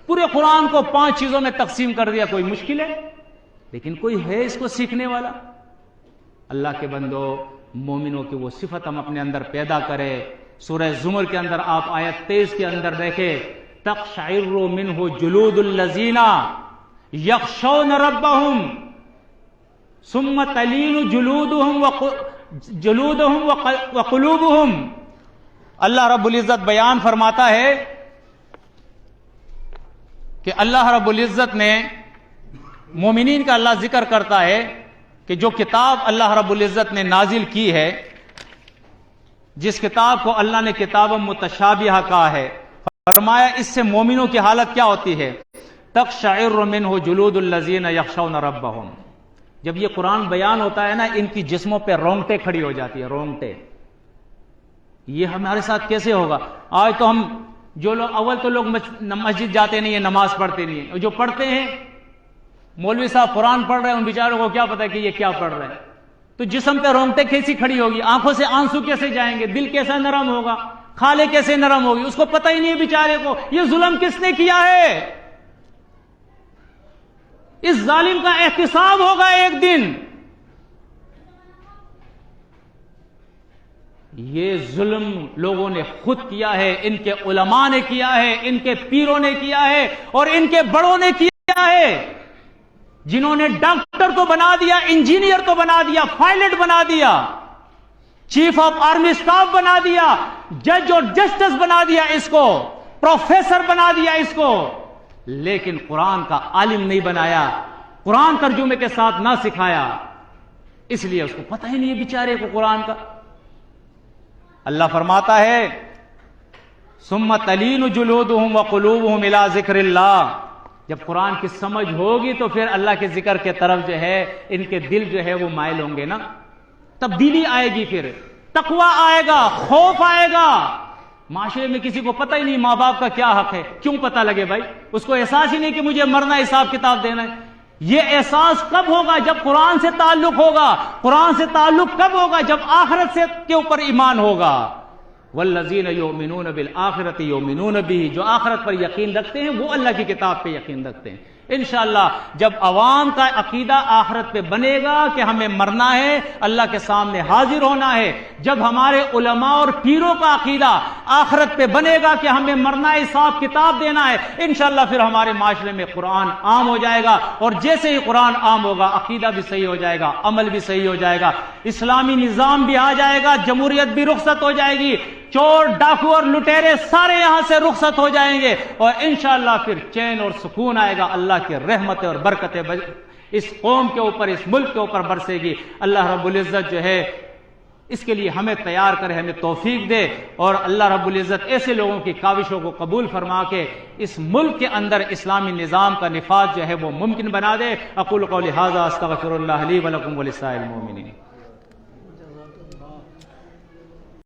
پورے قرآن کو 5 چیزوں میں تقسیم کر دیا. کوئی مشکل ہے؟ لیکن کوئی ہے اس کو سیکھنے والا؟ اللہ کے بندو، مومنوں کی وہ صفت ہم اپنے اندر پیدا کرے. سورہ زمر کے اندر آپ آیت 23 کے اندر دیکھیں، تقشعر منہ جلود الذین یخشون ربہم ثم تلین جلودہم وقلوبہم. اللہ رب العزت بیان فرماتا ہے کہ اللہ رب العزت نے مومنین کا اللہ ذکر کرتا ہے کہ جو کتاب اللہ رب العزت نے نازل کی ہے، جس کتاب کو اللہ نے کتاب متشابہہ کہا ہے، فرمایا اس سے مومنوں کی حالت کیا ہوتی ہے؟ تقشعر منہ جلود الذین یخشون ربہم. جب یہ قرآن بیان ہوتا ہے نا، ان کی جسموں پہ رونگٹیں کھڑی ہو جاتی ہے. رونگٹیں. یہ ہمارے ساتھ کیسے ہوگا؟ آج تو ہم جو لوگ اول تو لوگ مسجد جاتے نہیں ہیں، نماز پڑھتے نہیں ہیں، اور جو پڑھتے ہیں مولوی صاحب قرآن پڑھ رہے ہیں، ان بیچاروں کو کیا پتا کہ یہ کیا پڑھ رہے ہیں. تو جسم پہ رونگٹیں کیسی کھڑی ہوگی، آنکھوں سے آنسو کیسے جائیں گے، دل کیسا نرم ہوگا، کھالیں کیسے نرم ہوگی. اس کو پتہ ہی نہیں ہے بیچارے کو یہ ظلم کس نے کیا ہے. اس ظالم کا احتساب ہوگا ایک دن. یہ ظلم لوگوں نے خود کیا ہے، ان کے علماء نے کیا ہے، ان کے پیروں نے کیا ہے، اور ان کے بڑوں نے کیا ہے، جنہوں نے ڈاکٹر تو بنا دیا، انجینئر تو بنا دیا، پائلٹ بنا دیا، چیف آف آرمی اسٹاف بنا دیا، جج اور جسٹس بنا دیا، اس کو پروفیسر بنا دیا اس کو. لیکن قرآن کا عالم نہیں بنایا، قرآن ترجمے کے ساتھ نہ سکھایا، اس لیے اس کو پتہ ہی نہیں ہے بیچارے کو قرآن کا. اللہ فرماتا ہے ثم تلین جلودہم وقلوبہم الی ذکر اللہ. جب قرآن کی سمجھ ہوگی تو پھر اللہ کے ذکر کے طرف جو ہے ان کے دل جو ہے وہ مائل ہوں گے نا. تبدیلی آئے گی، پھر تقویٰ آئے گا، خوف آئے گا. معاشرے میں کسی کو پتہ ہی نہیں ماں باپ کا کیا حق ہے. کیوں پتہ لگے بھائی؟ اس کو احساس ہی نہیں کہ مجھے مرنا، حساب کتاب دینا ہے. یہ احساس کب ہوگا؟ جب قرآن سے تعلق ہوگا. قرآن سے تعلق کب ہوگا؟ جب آخرت سے کے اوپر ایمان ہوگا. والذین یؤمنون بالآخرۃ یؤمنون بہ، جو آخرت پر یقین رکھتے ہیں وہ اللہ کی کتاب پہ یقین رکھتے ہیں. انشاءاللہ جب عوام کا عقیدہ آخرت پہ بنے گا کہ ہمیں مرنا ہے، اللہ کے سامنے حاضر ہونا ہے، جب ہمارے علماء اور پیروں کا عقیدہ آخرت پہ بنے گا کہ ہمیں مرنا ہے، حساب کتاب دینا ہے، انشاءاللہ پھر ہمارے معاشرے میں قرآن عام ہو جائے گا. اور جیسے ہی قرآن عام ہوگا، عقیدہ بھی صحیح ہو جائے گا، عمل بھی صحیح ہو جائے گا، اسلامی نظام بھی آ جائے گا، جمہوریت بھی رخصت ہو جائے گی، چور ڈاکو اور لٹیرے سارے یہاں سے رخصت ہو جائیں گے، اور انشاءاللہ پھر چین اور سکون آئے گا. اللہ کی رحمتیں اور برکتیں اس قوم کے اوپر، اس ملک کے اوپر برسے گی. اللہ رب العزت جو ہے اس کے لیے ہمیں تیار کرے، ہمیں توفیق دے، اور اللہ رب العزت ایسے لوگوں کی کاوشوں کو قبول فرما کے اس ملک کے اندر اسلامی نظام کا نفاذ جو ہے وہ ممکن بنا دے۔ اقول قولی ھذا استغفر اللہ لی ولکم ولسائر المؤمنین۔